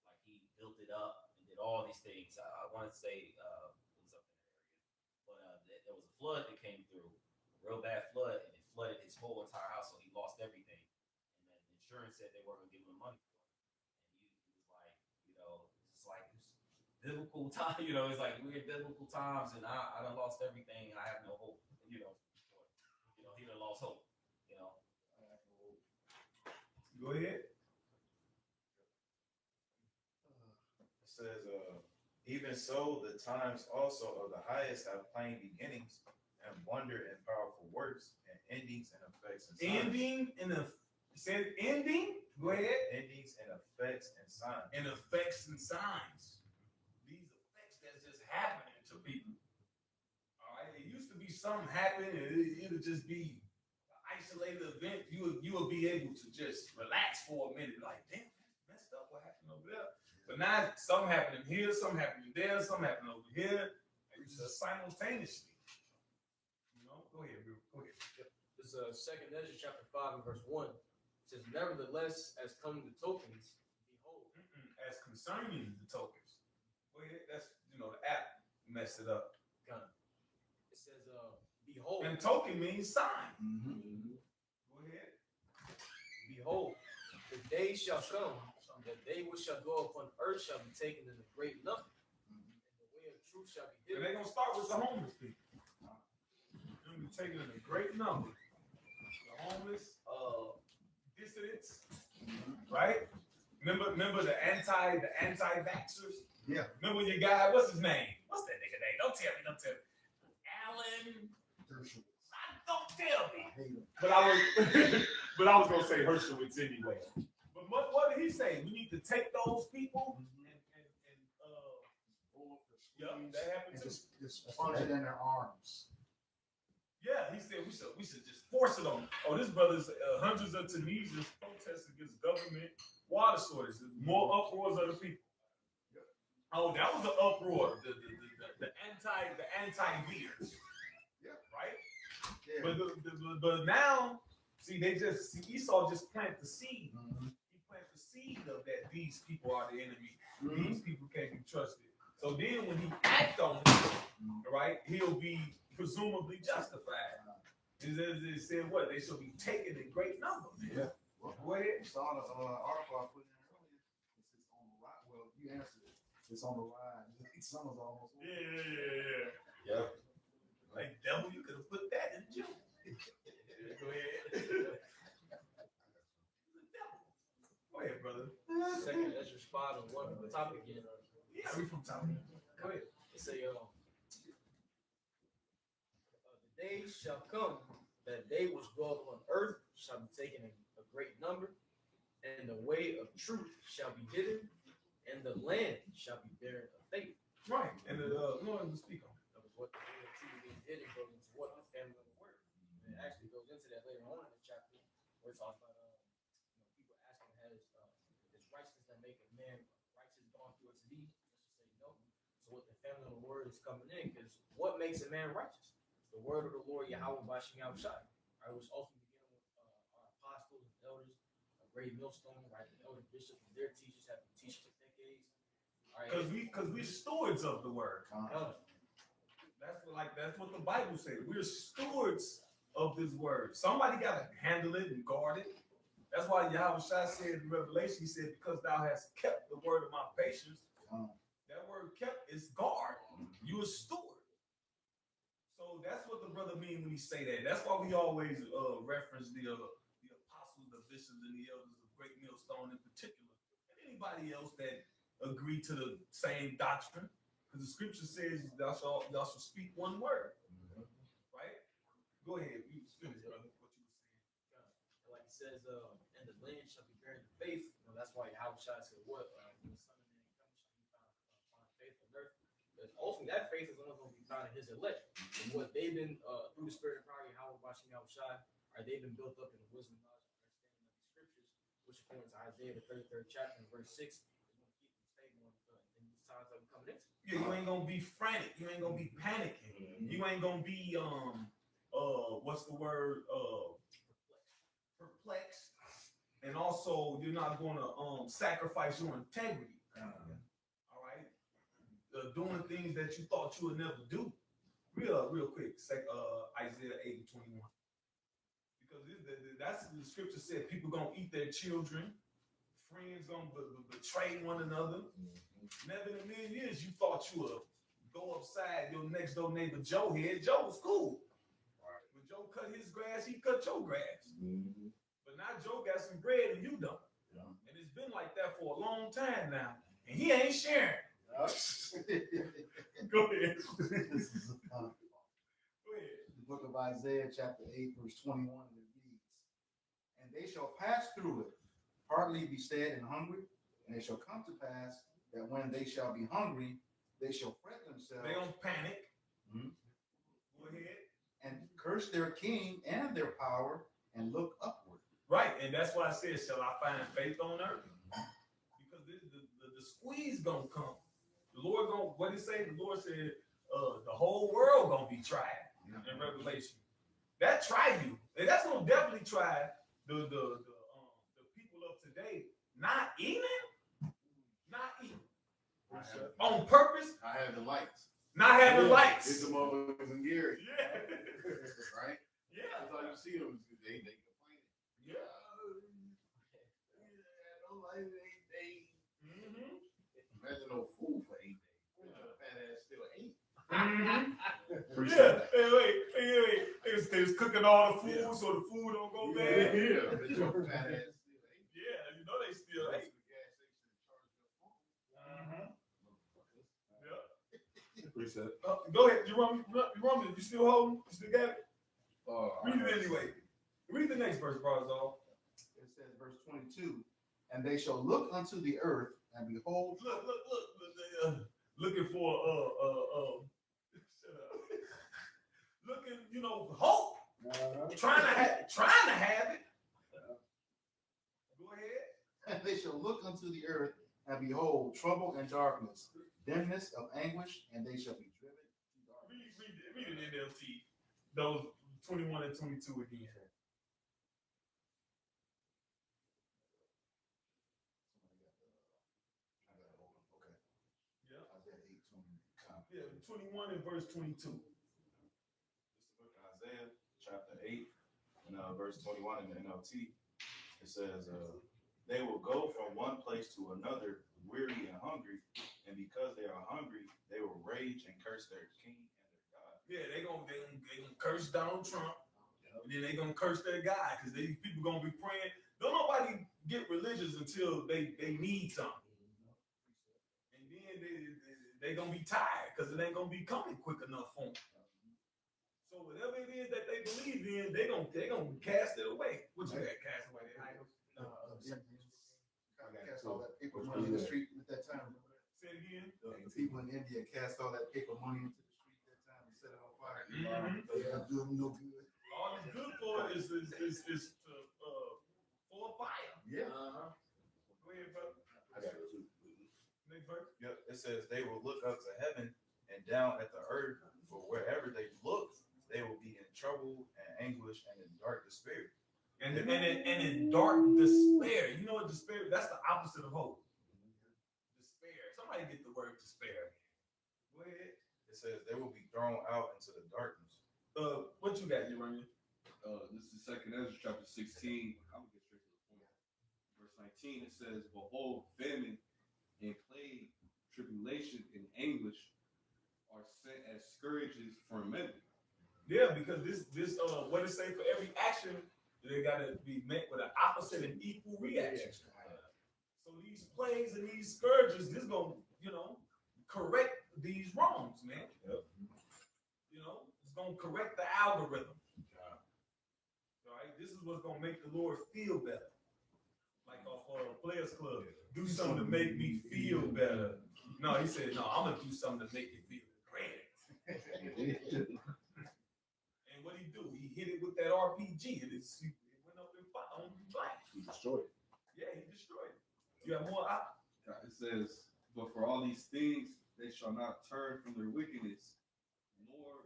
Like he built it up and did all these things. I want to say it was up in that area, but there was a flood that came through, a real bad flood, and it flooded his whole entire house, so he lost everything. And then the insurance said they weren't going to give him money for it. And he was like, it's like it's biblical time. It's like we're in biblical times, and I done lost everything, and I have no hope. He done lost hope. Go ahead. It says, even so, the times also of the highest have plain beginnings, and wonder and powerful works, and endings and effects and signs. Ending. Go ahead. Endings and effects and signs. And effects and signs. These effects that's just happening to people. All right. It used to be something happening, and it would just be an isolated event. You would be able to just relax for a minute, like, damn, that's messed up. What happened over there? But now something happening here, something happening there, something happening over here. It's just simultaneously. Go ahead, Bill. Go ahead. This is 2nd Ezra chapter 5 and verse 1. It says, nevertheless, as come the tokens, behold. As concerning the tokens. Go ahead. That's, the app messed it up. Kind of. It says, behold. And token means sign. Mm-hmm. Go ahead. Behold, the day shall come, that they which shall go upon earth shall be taken in a great number. And the way of truth shall be And hidden. they're going to start with the homeless people. They're going to be taken in a great number. The homeless, dissidents, right? Remember the anti-vaxxers? Yeah. Remember your guy, what's his name? What's that nigga name? Don't tell me. Alan. Don't tell me. I hate him. But I was gonna say Hershowitz anyway. But what did he say? We need to take those people and that happened And too. just punch it in their arms. Yeah, he said we should just force it on them. Oh, this brother's hundreds of Tunisians protest against government water shortages. More uproars of the people. Oh, that was an uproar. The anti-leaders. Yeah. Right? Yeah. But now, see, Esau just planted the seed. Mm-hmm. He planted the seed of that these people are the enemy. Mm-hmm. These people can't be trusted. So then when he acts on it, right, he'll be presumably justified. It said what? They shall be taken in great numbers. Yeah. Well, Go ahead. saw the article I put in earlier. It's on the rise. Well, you answered it. It's on the rise. Summer's almost over. Yeah. Like, devil, you could have put that in June. Go ahead. Go ahead, brother. 2nd Ezra 5 and 1 from the top again. Yeah, we from town. Go ahead. It say, the day shall come that they which dwell on earth shall be taken in a great number, and the way of truth shall be hidden, and the land shall be barren of faith. Right. And Lord will speak on it. That was what the way of truth being hidden goes into what the family of the word. And it actually goes into that later on in the chapter where it talks about people asking has righteousness that make a man righteous gone through its deeds. Let's just say no. So what the family of the word is coming in, because what makes a man righteous? The word of the Lord Yahweh Bashim Yahushai. Right, which also beginning with our apostles and elders, a great millstone, right? The elder bishops and their teachers have been teaching for decades. Because we stewards of the word. That's what the Bible says. We're stewards of this word. Somebody got to handle it and guard it. That's why Yahweh said in Revelation, he said, because thou hast kept the word of my patience, that word kept is guard. You a steward. So that's what the brother mean when he say that. That's why we always reference the apostles, the bishops, and the elders of Great Millstone in particular, and anybody else that agree to the same doctrine, because the scripture says thou shalt speak one word, right? Go ahead, you finish, brother. What you were saying? Like it says, and the land shall be buried in faith. That's why Yahweh said, "What the Son of Man comes Because ultimately, that faith is only going to be found in His elect. And what they've been, through the Spirit of power, how Bashim Yahushai, are they've been built up in the wisdom, knowledge, and understanding of the scriptures, which according to Isaiah, the 33rd chapter, and verse 6, is going to keep them stable in these times that we're coming into. Yeah, you ain't gonna be frantic. You ain't gonna be panicking. You ain't gonna be what's the word? Perplexed. And also, you're not gonna sacrifice your integrity. All right, doing things that you thought you would never do. Real quick. Isaiah 8:21. Because that's the scripture said. People gonna eat their children. Friends gonna betray one another. Never in a million years you thought you would go upside your next door neighbor Joe head. Joe was cool. Right. When Joe cut his grass, he cut your grass. Mm-hmm. But now Joe got some bread and you don't. Yeah. And it's been like that for a long time now. And he ain't sharing. Go ahead. This is Go ahead. The book of Isaiah, chapter 8, verse 21, it reads, "And they shall pass through it, hardly be sad and hungry, and it shall come to pass that when they shall be hungry, they shall fret themselves." They don't panic. Mm-hmm. Go ahead. "And curse their king and their power, and look upward." Right, and that's why I said, shall I find faith on earth? Because the squeeze gonna come. The Lord gonna, what did he say? The Lord said, the whole world gonna be tried in Revelation. That try you. And that's gonna definitely try the people of today not eating. On purpose. I have the lights. Not having lights. It's the motherfuckers in Gary. Yeah. Right? Yeah. That's all you see them. They complain. Yeah. No light, imagine no food for 8 days. Fat ass still 8. Yeah. Hey, wait. They was cooking all the food so the food don't go bad. Yeah. Fat ass still 8. Yeah, you know they still 8. Go ahead. You want me? You still holding? You still got it? Read it anyway. Read the next verse, Barzal. It says, verse 22, "And they shall look unto the earth, and behold." Look. Looking for shut up. Looking, hope. Trying to have it. Go ahead. "And they shall look unto the earth, and behold trouble and darkness, dimness of anguish, and they shall be driven to darkness." Read it in NLT. Those 21 and 22 again. Yeah. Yeah, 21 and verse 22. This is the book of Isaiah, chapter 8, and verse 21 in the NLT. It says, "They will go from one place to another, weary and hungry, and because they are hungry, they will rage and curse their king and their God." Yeah, they gonna curse Donald Trump, and then they gonna curse their guy, because these people gonna be praying. Don't nobody get religious until they need something, and then they gonna be tired because it ain't gonna be coming quick enough for them. So whatever it is that they believe in, they gonna cast it away. What you got? Cast away their idols. Cast all that paper money in the street at that time. Say it again. The people in India cast all that paper money into the street that time and set it on fire. Mm-hmm. They do them no good. All it's good for is for a fire. Yeah. Go ahead, brother. I got it too. Next verse. Yep. It says, "They will look up to heaven and down at the earth, for wherever they look, they will be in trouble and anguish and in dark despair." And in dark despair. You know what despair? That's the opposite of hope. Despair. Somebody get the word despair. Go ahead. It says they will be thrown out into the darkness. What you got, Urania? This is 2nd Ezra chapter 16. I'm gonna get straight to the point. Verse 19, it says, "Behold, famine and plague, tribulation and anguish are sent as scourges for men." Yeah, because this what it say, for every action, they gotta be met with an opposite and equal reaction. So these plagues and these scourges, this gonna, correct these wrongs, man. Yep. It's gonna correct the algorithm. All right, this is what's gonna make the Lord feel better. Like off Players Club, do something to make me feel better. No, he said, no, I'm gonna do something to make you feel great. And what he do? He hit it with that RPG. It went up in flames. He destroyed it. Yeah, he destroyed it. You have more? It says, but for all these things, they shall not turn from their wickedness, nor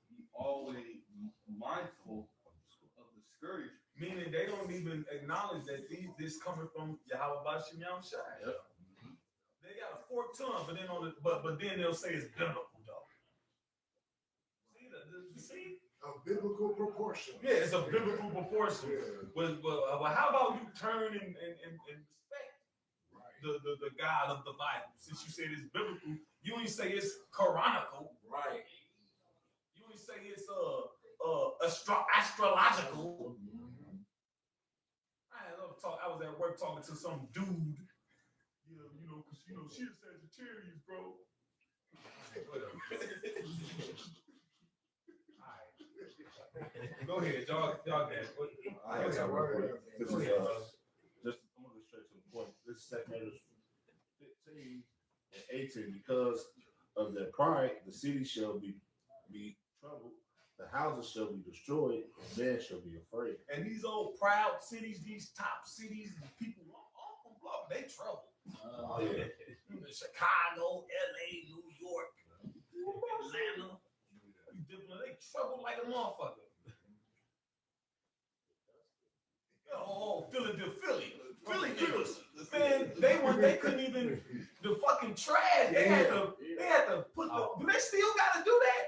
be always mindful of the scourge. Meaning they don't even acknowledge that this coming from Yahweh Bashim Yam Shai. Yep. They got a forked tongue, but then they'll say it's biblical though. See? A biblical proportion. Yeah, it's a biblical proportion. Yeah. But how about you turn and respect the God of the Bible? Since you said it's biblical, you ain't say it's Quranical. Right. You ain't say it's astrological. I was at work talking to some dude. Because she's Sagittarius, bro. Go ahead, y'all got it. I got a word. This is just I'm gonna go straight to the point. This is 2 Corinthians 15 and 18. Because of their pride, the city shall be troubled, the houses shall be destroyed, and men shall be afraid. And these old proud cities, these top cities, people, they trouble. Chicago, LA, New York, Atlanta, they trouble like a motherfucker. Oh, Philly niggas. Man, they couldn't even the fucking trash. They had to put do they still gotta do that?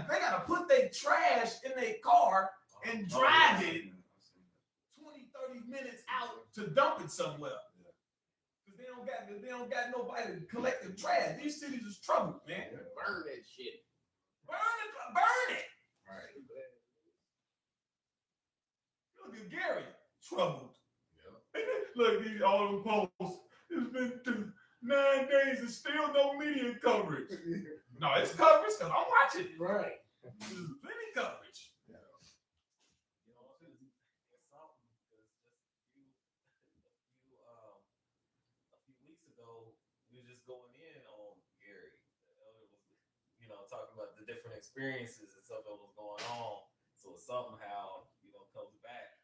They gotta put their trash in their car and drive it 20-30 minutes out to dump it somewhere. Because they don't got nobody to collect the trash. These cities is trouble, man. Burn that shit. Burn it. Right. Look at Gary, troubled. Yeah. Look, all them posts. It's been 9 days and still no media coverage. No, it's coverage because I'm watching it. Right. There's plenty coverage. You know, it's something because a few weeks ago, we were just going in on Gary. The elder was, talking about the different experiences and stuff that was going on. So somehow, comes back.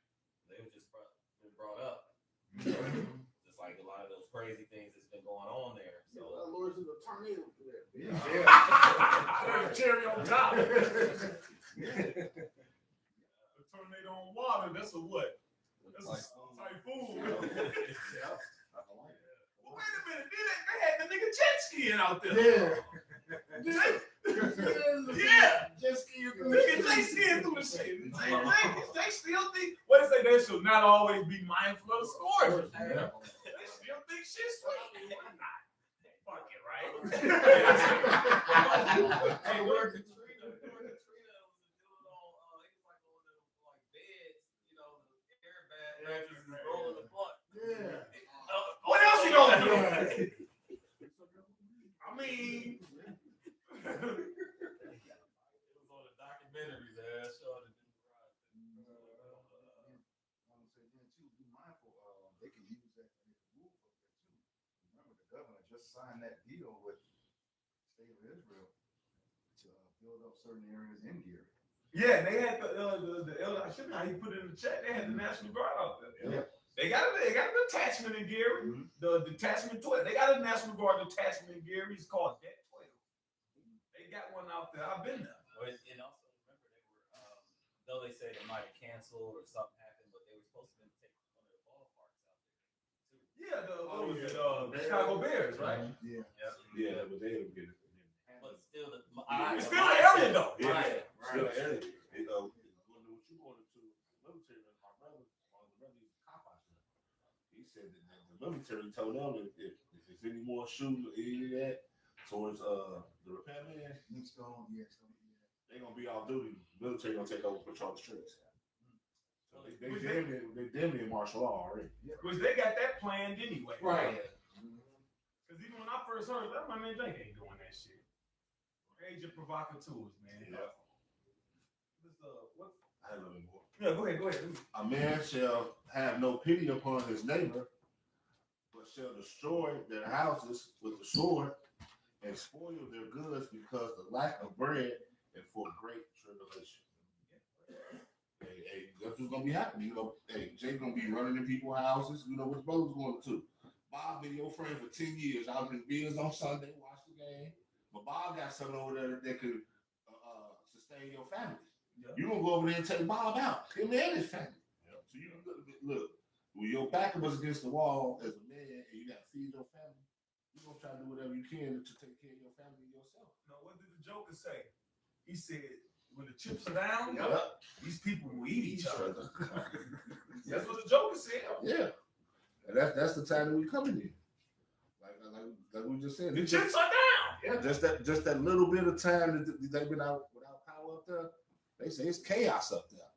They were just been brought up. Just like a lot of those crazy things that's been going on there. So Lord's in the tornado for that. Yeah. Cherry on top. A tornado on water, that's a what? That's a typhoon. Yeah. Well, wait a minute. They had the nigga jet skiing out there. Yeah. Yeah. Just skiing. Nigga, they skiing through the shit. They still think, what they say, they should not always be mindful of the scourges. Yeah. They still think shit's sweet. Fuck it, right? hey, where Katrina was doing on, he was like on the beds, the air bag mattresses rolling apart. Yeah. What else you gonna do? I mean, It was on the documentary that showed it. Be mindful. They can use that and they can move up there too. Remember, the governor just signed that deal with the state of Israel to build up certain areas in Gary. yeah, they had the elder. I shouldn't have. He put it in the chat. They had the National Guard out there. Yeah. They got a detachment in Gary. Mm-hmm. The detachment 12. They got a National Guard detachment in Gary. It's called Det 12. They got one out there. I've been there. And also remember they were, though they say they might have canceled or something happened, but they were supposed to take one of the ballparks out there too. Yeah, the Chicago Bears, right? Yeah. Yeah, but they don't get it. But still, It's still an area though. Right. Still an area. What you going to the military? My brother, he said that the military told them if there's any more shoes or any of that towards the repairman, they're gonna be off duty. The military gonna take over patrol the streets. So they damn near martial law already. Which they got that planned anyway. Right. Because even when I first heard that, my man Jake ain't doing that shit. Agent provocateurs, man. Yeah. What? I have a little more. Yeah, go ahead. A man shall have no pity upon his neighbor, but but shall destroy their houses with the sword and spoil their goods because the lack of bread and for great tribulation. Hey, that's what's gonna be happening. You know, hey, Jay gonna be running in people's houses. You know what his brother's going to. Bob been your friend for 10 years. I was in Bills on Sunday, watch the game. But Bob got something over there that could sustain your family. Yeah. You gonna go over there and take Bob out, him and his family. Yeah. So you look, when your back was against the wall as a man and you got to feed your family, you're gonna try to do whatever you can to take care of your family and yourself. No, what did the Joker say? He said, when the chips are down, these people will eat each other. That's what the Joker said. Yeah. And that's the time that we coming in. Like we just said. The chips are down. Yeah, just that little bit of time that they've been out without power up there. They say it's chaos up there.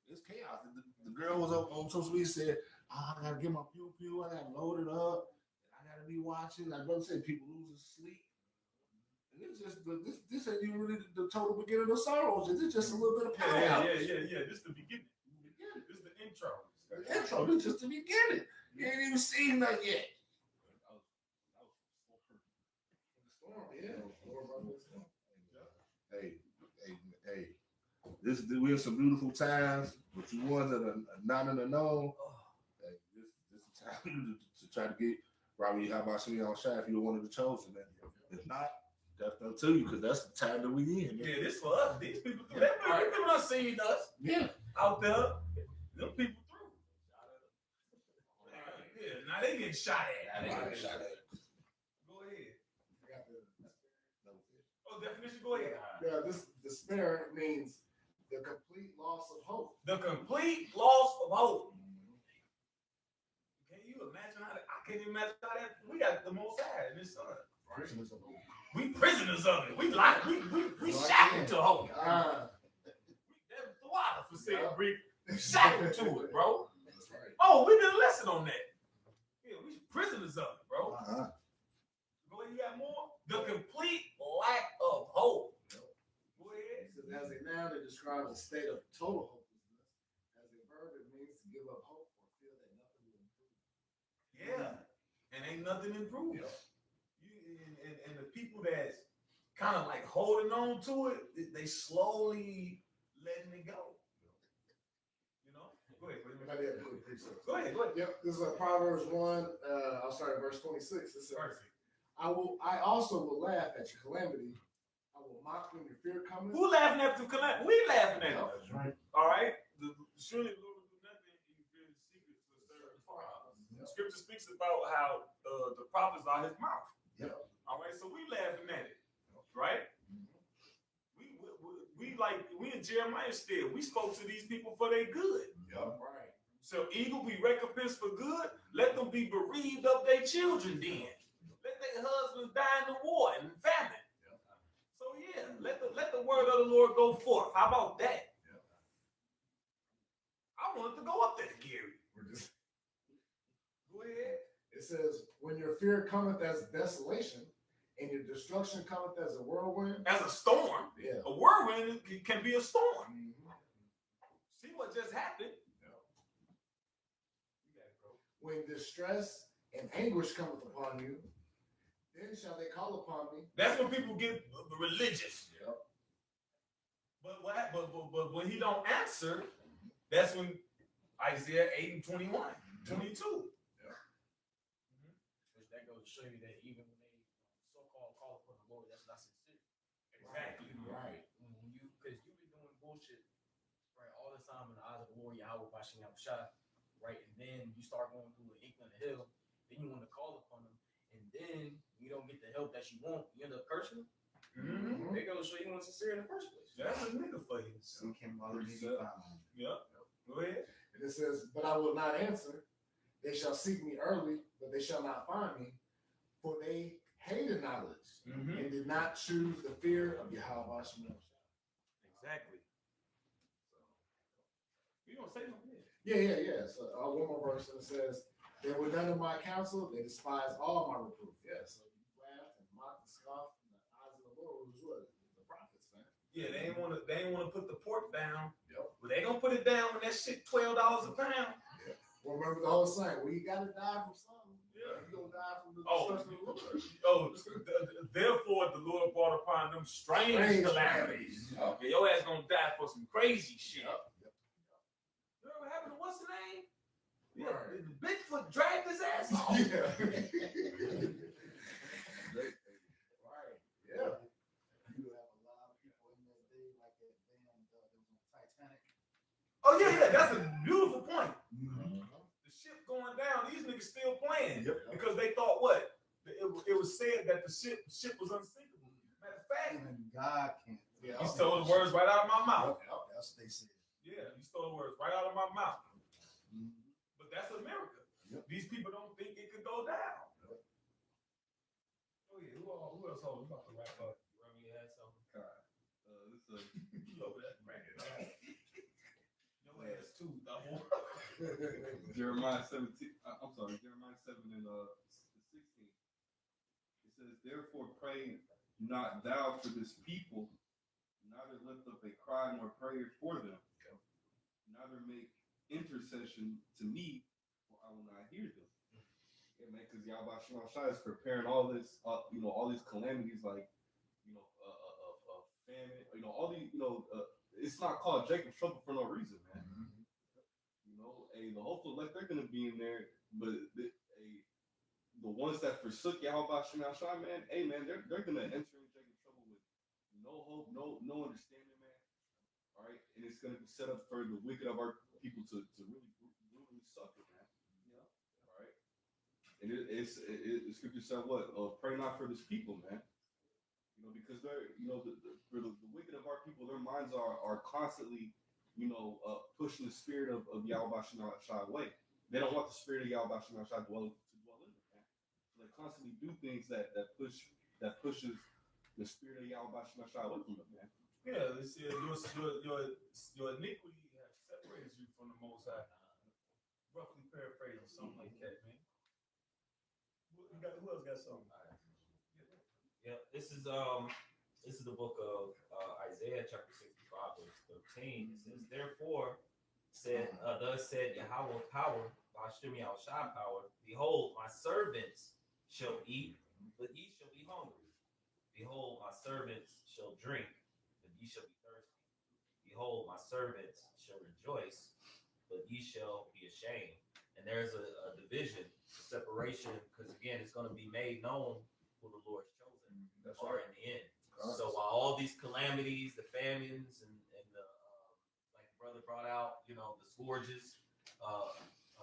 It's chaos. The girl was on social media said, I gotta get my pew pew, I gotta load it up, I gotta be watching. Like brother said, people losing sleep. And it's just this ain't even really the total beginning of sorrows. It's just a little bit of power. Yeah. This is the beginning. This is the intro. The intro, this is just the beginning. You ain't even seen that yet. Hey. We're in some beautiful times, but you ones that are not in the know, hey, this is time to try to get Robbie. How about some y'all shy if you're one of the chosen, man? If not, that's up to you because that's the time that we in. Man. Yeah, this for us. These people, people not seeing us. Yeah, out there, them people through. Yeah, now they getting shot at. Go ahead. Oh, definition. Go ahead. Yeah, this despair means the complete loss of hope. The complete loss of hope. Can you imagine how that? I can't even imagine how that. We got the Most High in His Son. We prisoners of it. We shackled to hope. That's the water for saying brief. Shackled to it, bro. That's right. Oh, we did a lesson on that. Yeah, we prisoners of it, bro. Go ahead, you got more? The complete lack of hope. Go ahead. As a noun, it describes a state of total hopelessness. As a verb, it means to give up hope or feel that nothing will improve. Yeah, and ain't nothing improved. Yeah. And the people that's kind of like holding on to it, they slowly letting it go. You know? Go ahead. Go ahead. Yep, this is Proverbs 1. I'll start at verse 26. It says, I also will laugh at your calamity. I will mock when your fear comes. Who laughing at the calamity? We laughing at it. That's right. All right? Surely the Lord will do nothing in hidden secret to serve the prophets. Scripture speaks about how the prophets are his mouth. Yep. All right, so we laughing at it, right? We in Jeremiah still. We spoke to these people for their good. Yep. Right. So evil be recompensed for good. Let them be bereaved of their children then. Let their husbands die in the war and famine. Yep. So yeah, let the word of the Lord go forth. How about that? Yep. I wanted to go up there, Gary. Go ahead. It says, when your fear cometh as desolation, and your destruction cometh as a whirlwind. As a storm. Yeah. A whirlwind can be a storm. Mm-hmm. See what just happened. Yeah. You got it, bro. When distress and anguish cometh upon you, then shall they call upon me. That's when people get religious. Yep. But when he don't answer, that's when Isaiah 8 and 21, 22. Yeah. Mm-hmm. Which that goes to show you that even when they so-called call upon the Lord, that's not sincere. Exactly. Right. Because you've been doing bullshit right all the time in the eyes of the Lord, Yahweh, Bashing Yahushua, right? And then you start going through an inkling of hell, then you want to call upon him, and then you don't get the help that you want, you end up cursing him. Mm-hmm. They go to show you weren't sincere in the first place. That's a nigga for you. Some can mother be found. Yep. Go ahead. And it says, but I will not answer. They shall seek me early, but they shall not find me, for they hated knowledge and did not choose the fear of Yahweh. Exactly. You gonna say something? Yeah. So one more verse, and it says, they were none of my counsel, they despised all my reproof. Yeah, so you laugh and mock and scoff in the eyes of the Lord, who's what? The prophets, man. Yeah, they ain't wanna put the pork down. Yep. But they gonna put it down when that shit $12 a pound. Yeah. Well, remember the whole saying, well, you gotta die from something. the destruction of the Lord. Therefore the Lord brought upon them strange calamities. Okay, your ass gonna die for some crazy shit. You know what happened to what's the name? Yeah, Bigfoot dragged his ass off. Right. Yeah. You have a lot of people in that day, like that band that was on Titanic. Oh yeah, that's a beautiful point. The ship going down, these niggas still playing because they thought what? It was said that the ship was unsinkable. Matter of fact, And God can't. you stole the words right out of my mouth. That's what they said. Yeah, you stole the words right out of my mouth. But that's America. These people don't think it could go down. Oh yeah, who else? Oh, we about to wrap up. Remy had something. This You over there, bring it on. Your ass too, double. Jeremiah 17. I'm sorry, Jeremiah 7 and 16. It says, "Therefore pray not thou for this people, neither lift up a cry nor prayer for them, neither make intercession to me, for I will not hear them." Yeah, man, because Yahweh Shema Shai is preparing all this, all these calamities, like, famine, all these, it's not called Jacob's trouble for no reason, man. The hopeful elect, they're gonna be in there, but the ones that forsook Yahweh Shema Shai, man, hey man, they're gonna enter in Jacob's trouble with no hope, no understanding, man. All right, and it's gonna be set up for the wicked of our people to really brutally suffer, man. All right, and it's scripture said what? Pray not for this people, man. Because they're, for the wicked of our people, their minds are constantly, pushing the spirit of Yahweh Shema Shai away. They don't want the spirit of Yahweh Shema Shai to dwell in them, man. So they constantly do things that pushes the spirit of Yahweh Shema Shai away from them, man. Yeah, they said your iniquity has separated you from the Most High. Roughly paraphrasing, something like that, man. Who else got something? Yeah, this is the book of Isaiah chapter 65 verse 13. It says, "Therefore thus said Yahweh power, Hashem Yahushua power, behold, my servants shall eat, but ye shall be hungry. Behold, my servants shall drink, but ye shall be thirsty. Behold, my servants shall rejoice, but ye shall be ashamed." And there's a division, a separation, because again, it's going to be made known who the Lord's chosen are in the end. So while all these calamities, the famines, and the like the brother brought out, the scourges are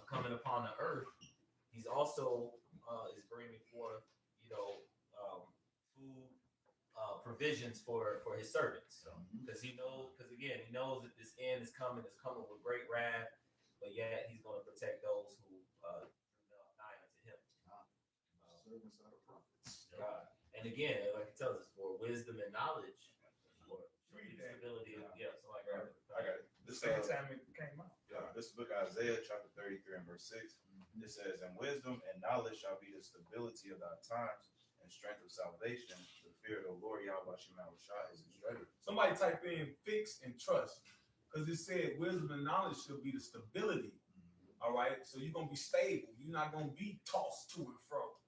coming upon the earth, he's also is bringing forth, food provisions for his servants, because he knows that this end is coming with great wrath, but yet he's going to protect those who drew nigh unto him. Servants are the prophets. God. And again, like it tells us, for wisdom and knowledge, for stability. So I got it. The same time it came out. This book Isaiah chapter 33 and verse 6. It says, "And wisdom and knowledge shall be the stability of thy times, and strength of salvation. The fear of the Lord Yahweh Shema Shai is his treasure." Somebody type in fix and trust, because it said wisdom and knowledge should be the stability. All right, so you're gonna be stable. You're not gonna be tossed to and fro.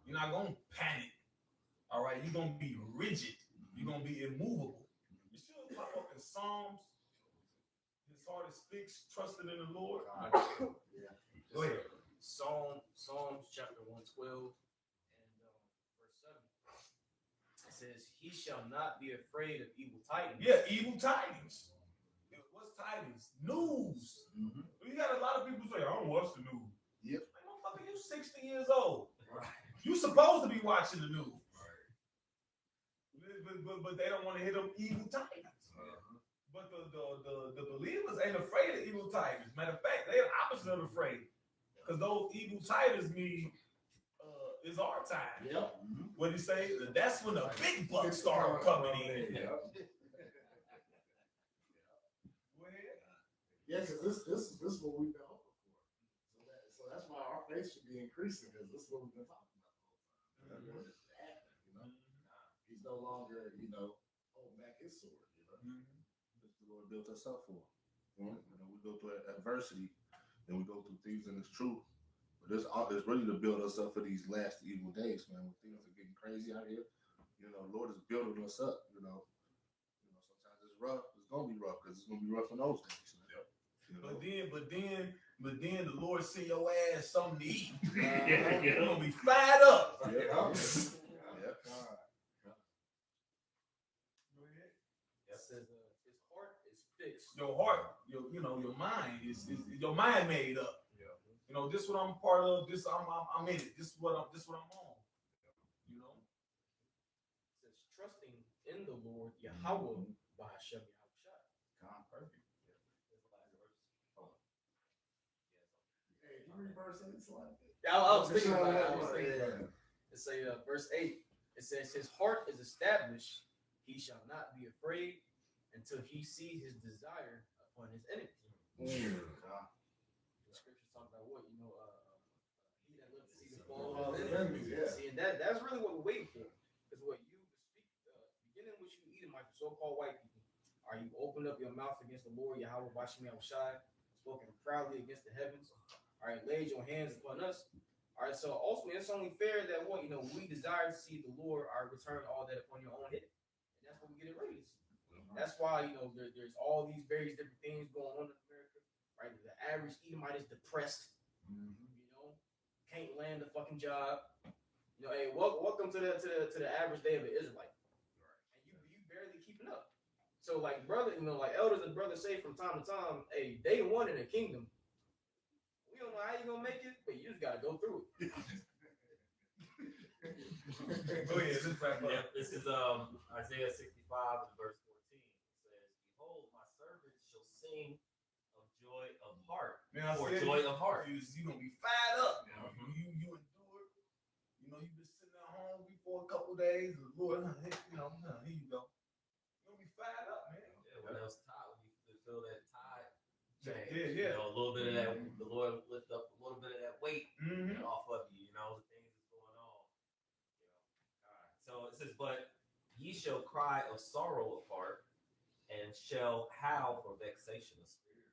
You're not gonna panic. All right, you're gonna be rigid. You're gonna be immovable. You should pop up in Psalms. His heart is fixed, trusted in the Lord. Go ahead. Psalms chapter 112 and verse 7. It says, "He shall not be afraid of evil tidings." Yeah, evil tidings. What's tidings? News. You got a lot of people say, "I don't watch the news." Yep. Like, motherfucker, you 60 years old. Right. You supposed to be watching the news. But they don't want to hear them evil tidings. But the believers ain't afraid of evil tidings. Matter of fact, they're the opposite of afraid. Because those evil tidings mean it's our time. Yep. What do you say? That's when the big bucks start coming in. Go ahead. Yeah, because this is what we've been hoping for. So that's why our faith should be increasing, because this is what we've been talking about the whole time. It's happening, He's no longer, holding back his sword, That's the Lord built us up for. We go through adversity, and we go through things in His truth, But it's really to build us up for these last evil days, man. When things are getting crazy out here, Lord is building us up. Sometimes it's rough. It's gonna be rough because it's gonna be rough in those days. But then the Lord send your ass something to eat. Yeah. You're gonna be fired up. Yeah. It says his heart is fixed. Your heart, your mind is your mind made up. Yeah. This what I'm part of. This I'm in it. This what I'm on. It says trusting in the Lord Yahweh by Hashem Yahushua. Perfect. Hey, you reverse it. It's like Yeah, I was thinking about it. It say verse 8. It says his heart is established. He shall not be afraid until he see his desire upon his enemies. The scriptures talk about what he that loves to see the fall of his enemies. Yeah. See, and that's really what we're waiting for. Because what you speak, beginning with you Edomite, the so-called white people, are you open up your mouth against the Lord Yahweh Bashim Yahushai, spoken proudly against the heavens? All right, laid your hands upon us. All right, so ultimately, it's only fair that we desire to see the Lord return all that upon your own head. And that's what we get ready to see. That's why, there's all these various different things going on in America, right? The average Edomite is depressed, can't land a fucking job. Hey, welcome to the average day of an Israelite. And you barely keeping up. So, like, brother, like elders and brothers say from time to time, hey, day one in the kingdom, we don't know how you're gonna make it, but you just gotta go through it. Go ahead, let's wrap up. Yeah, this is Isaiah 65 and verse 14. It says, "Behold, my servant shall sing of joy of heart." Man, For joy of heart. You're gonna be fired up. Mhm. You endured. You've been sitting at home for a couple days. The Lord, here you go. You're gonna be fired up, man. Yeah, when else tide, when you feel that tide change, Yeah. a little bit of that, the Lord lift up a little bit of that weight Mm-hmm. off of you, the things that's going on. All right. So it says, "But ye shall cry of sorrow of heart, and shall howl for vexation of spirit."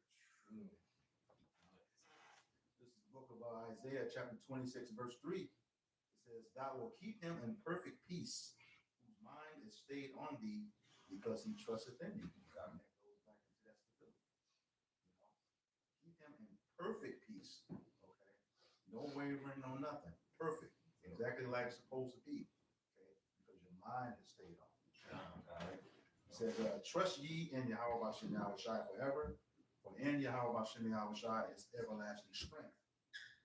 This is the book of Isaiah, chapter 26, verse 3. It says, "Thou will keep him in perfect peace, whose mind is stayed on thee, because he trusteth in thee." God, that goes back into that stability. Keep him in perfect peace. Okay. No wavering, no nothing. Perfect. Exactly like it's supposed to be. Okay. Because your mind is stayed on. Okay. It says, "Trust ye in Yahweh Bashim Yahushai forever, for in Yahweh Bashim Yahushai is everlasting strength.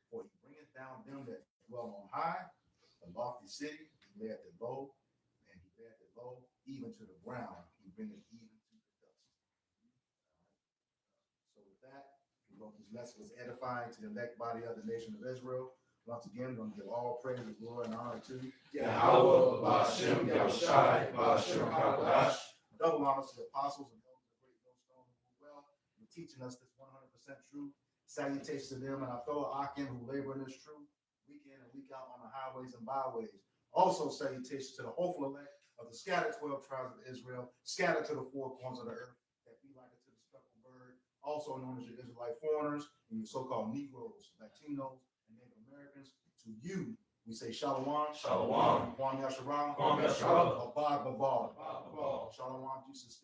For he bringeth down them that dwell on high, the lofty city, he layeth it low, and he layeth it low, even to the ground, he bringeth even to the dust." So with that, we hope this lesson was edifying to the elect body of the nation of Israel. Once again, we're going to give all praise, glory, and honor to Yahweh, Ba'ashem, Yahushai, Ba'ashem, HaKadosh. Double honors to the apostles and elders of Great Millstone who well for teaching us this 100% truth. Salutations to them and our fellow Akim who labor in this truth week in and week out on the highways and byways. Also salutations to the hopeful elect of the scattered 12 tribes of Israel, scattered to the four corners of the earth, that be like unto the speckled bird, also known as your Israelite foreigners and your so-called Negroes, Latinos, and Native Americans. To you, we say Shalom. Shalom. Kwam Yasharam. Kwam Yasharam. Abad Babal. Abad Babal. Shalom, Jesus.